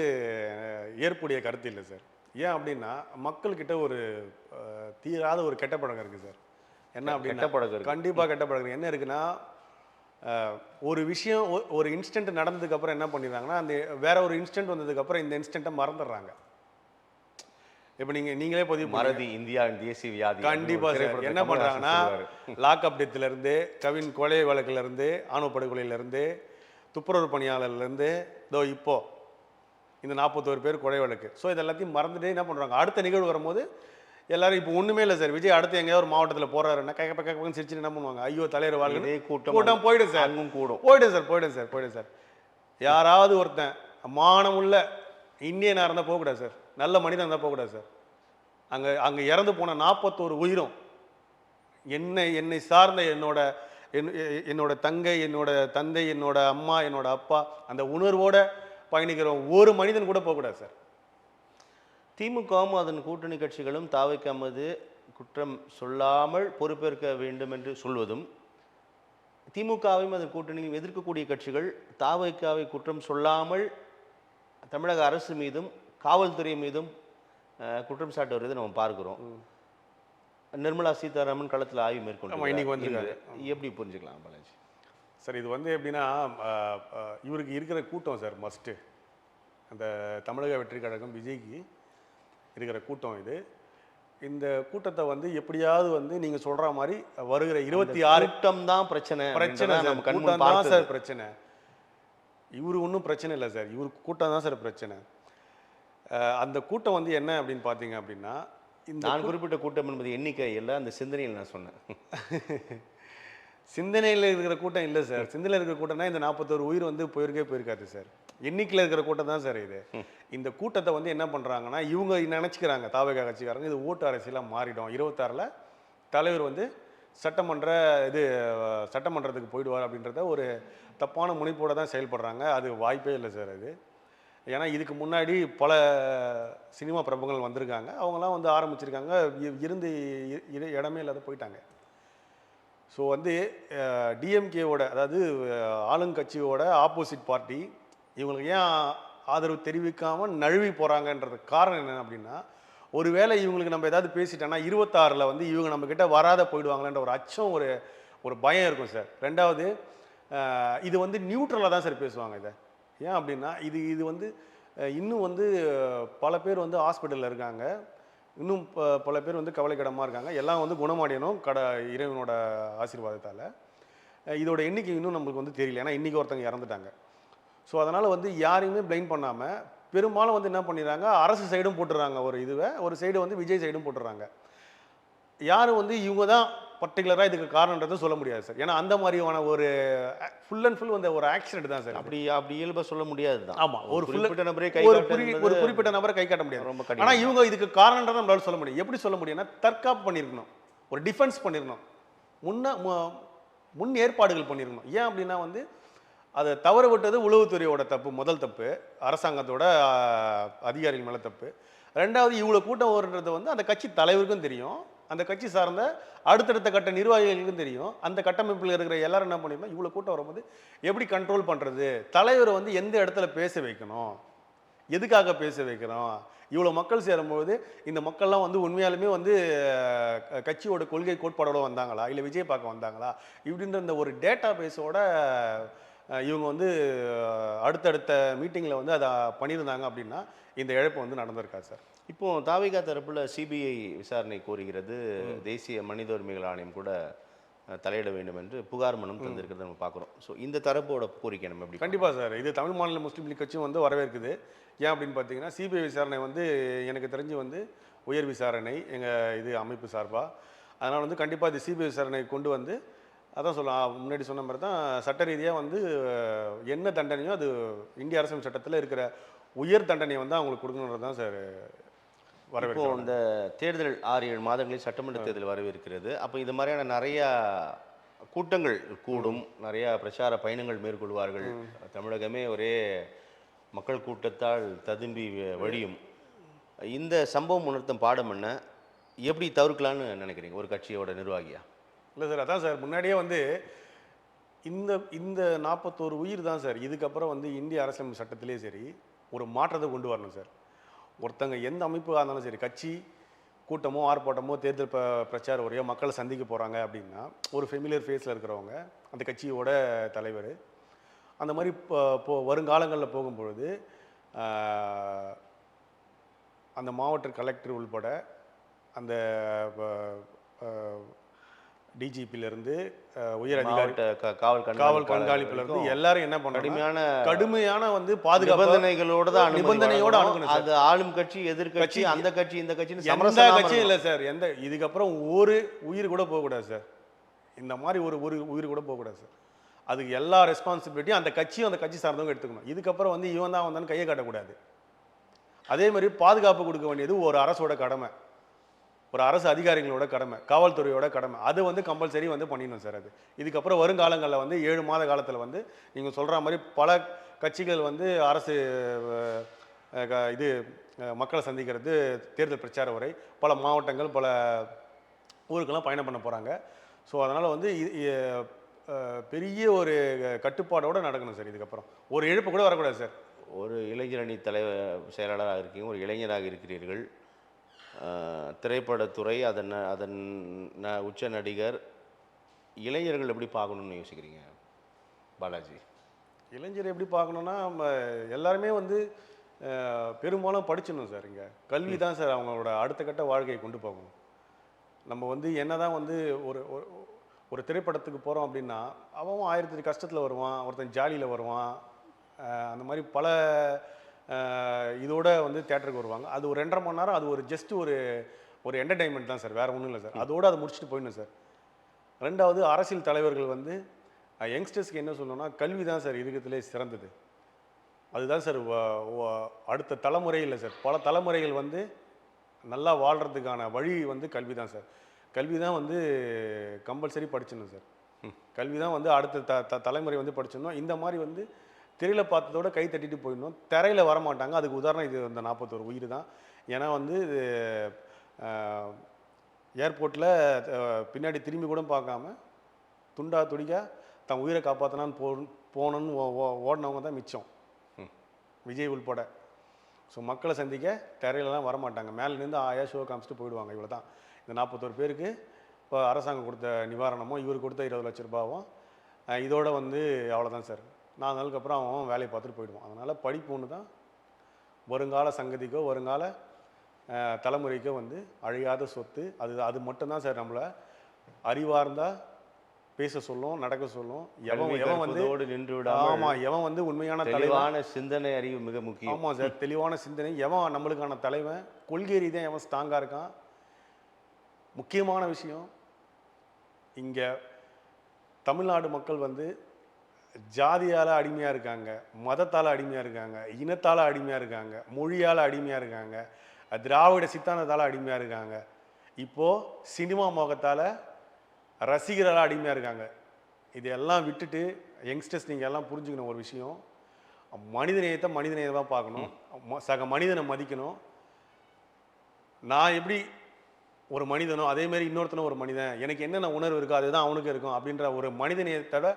ஏற்புடைய கருத்து இல்லை சார். ஏன் அப்படின்னா மக்கள்கிட்ட ஒரு தீராத ஒரு கெட்ட பழக்கம் இருக்குது சார். என்ன அப்படின்னா கண்டிப்பாக கெட்ட பழக்கம் என்ன இருக்குன்னா, ஒரு விஷயம் ஒரு இன்ஸ்டன்ட் நடந்ததுக்கப்புறம் என்ன பண்ணிடுறாங்கன்னா, அந்த வேற ஒரு இன்ஸ்டன்ட் வந்ததுக்கப்புறம் இந்த இன்ஸ்டன்ட்டை மறந்துடுறாங்க. இப்போ நீங்களே பதிவு மறதி இந்தியாவின் தேசிய வியாதி. கண்டிப்பாக சார். என்ன பண்ணுறாங்கன்னா, லாக்அப் டெத்துலேருந்து, கவின் கொலை வழக்குலேருந்து, ஆணவ படுகொலையிலேருந்து, துப்புரவு பணியாளர்லேருந்து, இதோ இப்போ இந்த 41 பேர் கொலை வழக்கு. ஸோ இது எல்லாத்தையும் மறந்துட்டு என்ன பண்ணுறாங்க, அடுத்த நிகழ்வு வரும்போது எல்லாரும் இப்போ ஒன்றுமே இல்லை சார். விஜய் அடுத்து எங்கேயாவது ஒரு மாவட்டத்தில் போறாருன்னா கேட்க சிரிச்சு என்ன பண்ணுவாங்க, ஐயோ தலைவர் வாழ்க்கை கூட்டம் போயிடும் சார், போயிடும் சார். யாராவது ஒருத்தன் மானமுள்ள இந்தியனாக இருந்தால் போகக்கூடாது சார், நல்ல மனிதன் இருந்தால் போகக்கூடாது சார். அங்கே இறந்து போன 41 உயிரும் என்னை சார்ந்த என்னோட தங்கை, என்னோட தந்தை, என்னோட அம்மா, என்னோட அப்பா, அந்த உணர்வோட பயணிக்கிற ஒரு மனிதன் கூட போகக்கூடாது சார். திமுகவும் அதன் கூட்டணி கட்சிகளும் தாவைக்கு மீது குற்றம் சொல்லாமல் பொறுப்பேற்க வேண்டும் என்று சொல்வதும், திமுகவையும் அதன் கூட்டணியும் எதிர்க்கக்கூடிய கட்சிகள் தாவைக்காவை குற்றம் சொல்லாமல் தமிழக அரசு மீதும் காவல்துறை மீதும் குற்றம் சாட்டு வருவதை நம்ம பார்க்கிறோம். நிர்மலா சீதாராமன் களத்தில் ஆய்வு மேற்கொண்டு இன்னைக்கு வந்து எப்படி புரிஞ்சுக்கலாம் பாலாஜி சார்? இது வந்து எப்படின்னா, இவருக்கு இருக்கிற கூட்டம் சார் மஸ்ட்டு, அந்த தமிழக வெற்றி கழகம் விஜய்க்கு இருக்கிற கூட்டம் இது. இந்த கூட்டத்தை வந்து எப்படியாவது வந்து நீங்க சொல்ற மாதிரி வருகிற 26 கூட்டம் தான் பிரச்சனை சார். பிரச்சனை இவரு ஒன்றும் பிரச்சனை இல்லை சார், இவருக்கு கூட்டம் தான் சார் பிரச்சனை. அந்த கூட்டம் வந்து என்ன அப்படின்னு பார்த்தீங்க அப்படின்னா, நான் குறிப்பிட்ட கூட்டம் என்பது எண்ணிக்கை இல்லை, அந்த சிந்தனையில் நான் சொன்னேன். சிந்தனையில் இருக்கிற கூட்டம் இல்லை சார். சிந்தனையில் இருக்கிற கூட்டம்னா இந்த 41 உயிர் வந்து போயிருக்காது சார். எண்ணிக்கையில் இருக்கிற கூட்டம் தான் சார் இது. இந்த கூட்டத்தை வந்து என்ன பண்ணுறாங்கன்னா, இவங்க நினச்சிக்கிறாங்க தாவேகா கட்சிக்காரங்க இது ஓட்டு அரசியலாக மாறிடும், 26 தலைவர் வந்து சட்டமன்றத்துக்கு போயிடுவார் அப்படின்றத ஒரு தப்பான முனைப்போடு தான் செயல்படுறாங்க. அது வாய்ப்பே இல்லை சார் அது. ஏன்னா இதுக்கு முன்னாடி பல சினிமா பிரபலங்கள் வந்திருக்காங்க, அவங்களாம் வந்து ஆரம்பிச்சிருக்காங்க, இருந்து இடமே இல்லாத போயிட்டாங்க. ஸோ வந்து டிஎம்கேவோட, அதாவது ஆளுங்கட்சியோட ஆப்போசிட் பார்ட்டி இவங்களுக்கு ஏன் ஆதரவு தெரிவிக்காமல் நழுவி போகிறாங்கன்றது காரணம் என்ன அப்படின்னா, ஒருவேளை இவங்களுக்கு நம்ம ஏதாவது பேசிட்டோன்னா 26 வந்து இவங்க நம்மக்கிட்ட வராத போயிடுவாங்களேன்ற ஒரு அச்சம், ஒரு பயம் இருக்கும் சார். ரெண்டாவது, இது வந்து நியூட்ரலாக தான் சார் பேசுவாங்க இதை. ஏன் அப்படின்னா இது வந்து இன்னும் வந்து பல பேர் வந்து ஹாஸ்பிட்டலில் இருக்காங்க, இன்னும் பல பேர் வந்து கவலைக்கிடமாக இருக்காங்க, எல்லாம் வந்து குணமடையணும் இறைவனோட ஆசீர்வாதத்தால். இதோட எண்ணிக்கை இன்னும் நம்மளுக்கு வந்து தெரியல, ஏன்னா இன்றைக்கி ஒருத்தங்க இறந்துட்டாங்க. ஸோ அதனால் வந்து யாரையுமே பிளைம் பண்ணாமல் பெரும்பாலும் வந்து என்ன பண்ணிடுறாங்க, அரசு சைடும் போட்டுடுறாங்க ஒரு சைடு வந்து விஜய் சைடும் போட்டுடுறாங்க. யாரும் வந்து இவங்க தான் பர்டிகுலராக இதுக்கு காரணன்றதை சொல்ல முடியாது சார். ஏன்னா அந்த மாதிரியான ஒரு ஃபுல் அண்ட் ஃபுல் வந்து ஒரு ஆக்சிடென்ட் தான் சார். அப்படி இயல்பாக சொல்ல முடியாது தான். ஆமாம், ஒரு குறிப்பிட்ட நபரை கை காட்ட முடியாது. ரொம்ப கடினம். ஆனால் இவங்க இதுக்கு காரணன்றதை நம்மளால சொல்ல முடியும். எப்படி சொல்ல முடியும்னா, தற்காப்பு பண்ணியிருக்கணும், ஒரு டிஃபென்ஸ் பண்ணியிருக்கணும், முன் ஏற்பாடுகள் பண்ணியிருக்கணும். ஏன் அப்படின்னா வந்து அதை தவறு விட்டது உளவுத்துறையோட தப்பு, முதல் தப்பு, அரசாங்கத்தோட அதிகாரிகள் மேலே தப்பு. ரெண்டாவது, இவ்வளோ கூட்டம் வருன்றது வந்து அந்த கட்சி தலைவருக்கும் தெரியும், அந்த கட்சி சார்ந்த அடுத்தடுத்த கட்ட நிர்வாகிகளுக்கும் தெரியும். அந்த கட்டமைப்பில் இருக்கிற எல்லாரும் என்ன பண்ணிருந்தோம், இவ்வளோ கூட்டம் வரும்போது எப்படி கண்ட்ரோல் பண்ணுறது, தலைவரை வந்து எந்த இடத்துல பேச வைக்கணும், எதுக்காக பேச வைக்கணும், இவ்வளோ மக்கள் சேரும்போது இந்த மக்கள்லாம் வந்து உண்மையாலுமே வந்து கட்சியோட கொள்கை கோட்பாடோட வந்தாங்களா, இல்லை விஜய் பார்க்க வந்தாங்களா, இப்படின்ற இந்த ஒரு டேட்டா பேஸோட இவங்க வந்து அடுத்தடுத்த மீட்டிங்கில் வந்து அதை பண்ணியிருந்தாங்க அப்படின்னா இந்த இழப்பு வந்து நடந்திருக்காது சார். இப்போ தாவேகா தரப்புல சிபிஐ விசாரணை கோருகிறது, தேசிய மனித உரிமைகள் ஆணையம் கூட தலையிட வேண்டும் என்று புகார் மனம் தந்திருக்கிறத நம்ம பார்க்குறோம். ஸோ இந்த தரப்போட கோரிக்கை நம்ம எப்படி? கண்டிப்பாக சார், இது தமிழ் மாநில முஸ்லீம் லீக் கட்சியும் வந்து வரவேற்குது. ஏன் அப்படின்னு பார்த்தீங்கன்னா, சிபிஐ விசாரணை வந்து எனக்கு தெரிஞ்சு வந்து உயர் விசாரணை எங்கள் இது அமைப்பு சார்பாக, அதனால் வந்து கண்டிப்பாக இது சிபிஐ விசாரணை கொண்டு வந்து, அதான் முன்னாடி சொன்ன மாதிரி தான் சட்ட ரீதியாக வந்து என்ன தண்டனையோ அது இந்திய அரசியல் சட்டத்தில் இருக்கிற உயர் தண்டனை வந்து அவங்களுக்கு கொடுக்கணுன்றது தான் சார் இப்போ இந்த தேர்தல் 6-7 மாதங்களில் சட்டமன்ற தேர்தல் வரவிருக்கிறது. அப்போ இது மாதிரியான நிறையா கூட்டங்கள் கூடும், நிறையா பிரச்சார பயணங்கள் மேற்கொள்வார்கள், தமிழகமே ஒரே மக்கள் கூட்டத்தால் ததும்பி வழியும். இந்த சம்பவம் உணர்த்தும் பாடம் என்ன? எப்படி தவிர்க்கலான்னு நினைக்கிறீங்க ஒரு கட்சியோட நிர்வாகியா? இல்லை சார், அதான் சார் முன்னாடியே வந்து இந்த இந்த 41 உயிர் தான் சார். இதுக்கப்புறம் வந்து இந்திய அரசியலமைப்பு சட்டத்திலே சரி ஒரு மாற்றத்தை கொண்டு வரணும் சார். ஒருத்தங்க எந்த அமைப்பாக இருந்தாலும் சரி, கட்சி கூட்டமோ ஆர்ப்பாட்டமோ தேர்தல் பிரச்சார உரையோ மக்களை சந்திக்க போகிறாங்க அப்படின்னா ஒரு ஃபெமிலியர் ஃபேஸில் இருக்கிறவங்க அந்த கட்சியோட தலைவர். அந்த மாதிரி வருங்காலங்களில் போகும்பொழுது அந்த மாவட்ட கலெக்டர் உள்பட அந்த டிஜிபியிலிருந்து உயர் அதிகாரி காவல் கண்காணிப்பிலிருந்து எல்லாரும் என்ன பண்ண கடுமையான வந்து பாதுகாப்பு நிபந்தனையோட அணுகணும். அது ஆளும் கட்சி எதிர்கட்சி அந்த கட்சி இந்த கட்சி எந்த கட்சியும் இல்லை சார். எந்த இதுக்கப்புறம் ஒரு உயிர் கூட போகக்கூடாது சார். இந்த மாதிரி ஒரு உயிர் கூட போகக்கூடாது சார். அதுக்கு எல்லா ரெஸ்பான்சிபிலிட்டியும் அந்த கட்சியும் அந்த கட்சி சார்ந்தவங்க எடுத்துக்கணும். இதுக்கப்புறம் வந்து இவன் தான் வந்தான்னு கையை காட்டக்கூடாது. அதே மாதிரி பாதுகாப்பு கொடுக்க வேண்டியது ஒரு அரசோட கடமை, ஒரு அரசு அதிகாரிகளோட கடமை, காவல்துறையோட கடமை. அது வந்து கம்பல்சரி வந்து பண்ணிடணும் சார். அது இதுக்கப்புறம் வருங்காலங்களில் வந்து 7 மாத காலத்தில் வந்து நீங்கள் சொல்கிற மாதிரி பல கட்சிகள் வந்து அரசு இது மக்களை சந்திக்கிறது தேர்தல் பிரச்சார உரை பல மாவட்டங்கள் பல ஊருக்கெல்லாம் பயணம் பண்ண போகிறாங்க. ஸோ அதனால் வந்து பெரிய ஒரு கட்டுப்பாடோடு நடக்கணும் சார். இதுக்கப்புறம் ஒரு இழப்பு கூட வரக்கூடாது சார். ஒரு இளைஞரணி செயலாளராக இருக்கீங்க, ஒரு இளைஞராக இருக்கிறீர்கள். திரைப்படத்துறை அதன் உச்ச நடிகர், இளைஞர்கள் எப்படி பார்க்கணுன்னு யோசிக்கிறீங்க பாலாஜி? இளைஞர் எப்படி பார்க்கணுன்னா எல்லாருமே வந்து பெரும்பாலும் படிச்சிடணும் சார். இங்கே கல்வி தான் சார் அவங்களோட அடுத்த கட்ட வாழ்க்கையை கொண்டு போகணும். நம்ம வந்து என்ன தான் வந்து ஒரு திரைப்படத்துக்கு போகிறோம் அப்படின்னா அவன் 1000 கஷ்டத்தில் வருவான், ஒருத்தன் ஜாலியில் வருவான். அந்த மாதிரி பல இதோட வந்து தியேட்டருக்கு வருவாங்க. அது ஒரு 2.5 மணி நேரம், அது ஒரு ஜஸ்ட் ஒரு என்டர்டைன்மெண்ட் தான் சார், வேறு ஒன்றும் இல்லை சார். அதோடு அதை முடிச்சுட்டு போயிடணும் சார். ரெண்டாவது, அரசியல் தலைவர்கள் வந்து யங்ஸ்டர்ஸ்க்கு என்ன சொல்லணும்னா கல்வி தான் சார் இருக்கிறதுலே சிறந்தது. அதுதான் சார் அடுத்த தலைமுறை இல்லை சார், பல தலைமுறைகள் வந்து நல்லா வாழ்கிறதுக்கான வழி வந்து கல்வி தான் சார். கல்வி தான் வந்து கம்பல்சரி படிச்சிடணும் சார். கல்வி தான் வந்து அடுத்த தலைமுறை வந்து படிச்சிடணும். இந்த மாதிரி வந்து திரையில் பார்த்ததோட கை தட்டிட்டு போயிடணும். திரையில் வரமாட்டாங்க. அதுக்கு உதாரணம் இது இந்த 41 உயிர் தான். ஏன்னா வந்து இது ஏர்போர்ட்டில் பின்னாடி திரும்பி கூட பார்க்காம துண்டா துடிக்கா தன் உயிரை காப்பாற்றினான்னு போகணுன்னு ஓடினவங்க தான் மிச்சம், விஜய் உள்பட. ஸோ மக்களை சந்திக்க திரையிலலாம் வரமாட்டாங்க. மேலே நின்று ஷோ காமிச்சிட்டு போயிடுவாங்க. இவ்வளோ தான். இந்த 41 பேருக்கு இப்போ அரசாங்கம் கொடுத்த நிவாரணமோ இவர் கொடுத்த 20 லட்ச ரூபாவும் இதோட வந்து அவ்வளோதான் சார். 4 நாளுக்கு அப்புறம் அவன் வேலையை பார்த்துட்டு போயிடுவான். அதனால் படிப்பு ஒன்று தான் வருங்கால சங்கதிக்கோ வருங்கால தலைமுறைக்கோ வந்து அழியாத சொத்து. அது மட்டும்தான் சார் நம்மளை அறிவார்ந்தா பேச சொல்லும், நடக்க சொல்லும். எவன் வந்து நின்று விடாம, ஆமாம், எவன் வந்து உண்மையான தெளிவான சிந்தனை அறிவு மிக முக்கியம். ஆமாம் சார், தெளிவான சிந்தனை. எவன் நம்மளுக்கான தலைவன், கொள்கை ரீதியாக எவன் ஸ்ட்ராங்காக இருக்கான். முக்கியமான விஷயம், இங்கே தமிழ்நாடு மக்கள் வந்து ஜாதியால் அடிமையாக இருக்காங்க, மதத்தால் அடிமையாக இருக்காங்க, இனத்தால் அடிமையாக இருக்காங்க, மொழியால் அடிமையாக இருக்காங்க, திராவிட சித்தாந்தத்தால் அடிமையாக இருக்காங்க. இப்போது சினிமா மோகத்தால் ரசிகரால் அடிமையாக இருக்காங்க. இதையெல்லாம் விட்டுட்டு யங்ஸ்டர்ஸ் நீங்கள் எல்லாம் புரிஞ்சுக்கணும் ஒரு விஷயம், மனிதநேயத்தை மனிதநேயமாக பார்க்கணும், சக மனிதனை மதிக்கணும். நான் எப்படி ஒரு மனிதனோ அதேமாரி இன்னொருத்தனும் ஒரு மனிதன், எனக்கு என்னென்ன உணர்வு இருக்கோ அதுதான் அவனுக்கு இருக்கும் அப்படின்ற ஒரு மனிதநேயத்தோட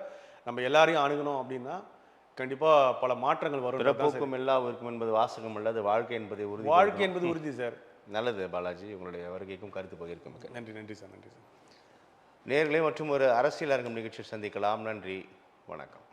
நம்ம எல்லாரையும் அணுகணும். அப்படின்னா கண்டிப்பாக பல மாற்றங்கள் வரும். பிறப்போக்கும் எல்லாம் இருக்கும் என்பது வாசகம் அல்லது வாழ்க்கை என்பதை உறுதி. வாழ்க்கை என்பது உறுதி சார். நல்லது பாலாஜி, உங்களுடைய வருகைக்கும் கருத்து பகிர்க்கும் நன்றி. நன்றி சார். நன்றி சார். நேயர்களே, மற்றும் ஒரு அரசியல் அரங்கம் நிகழ்ச்சி சந்திக்கலாம். நன்றி, வணக்கம்.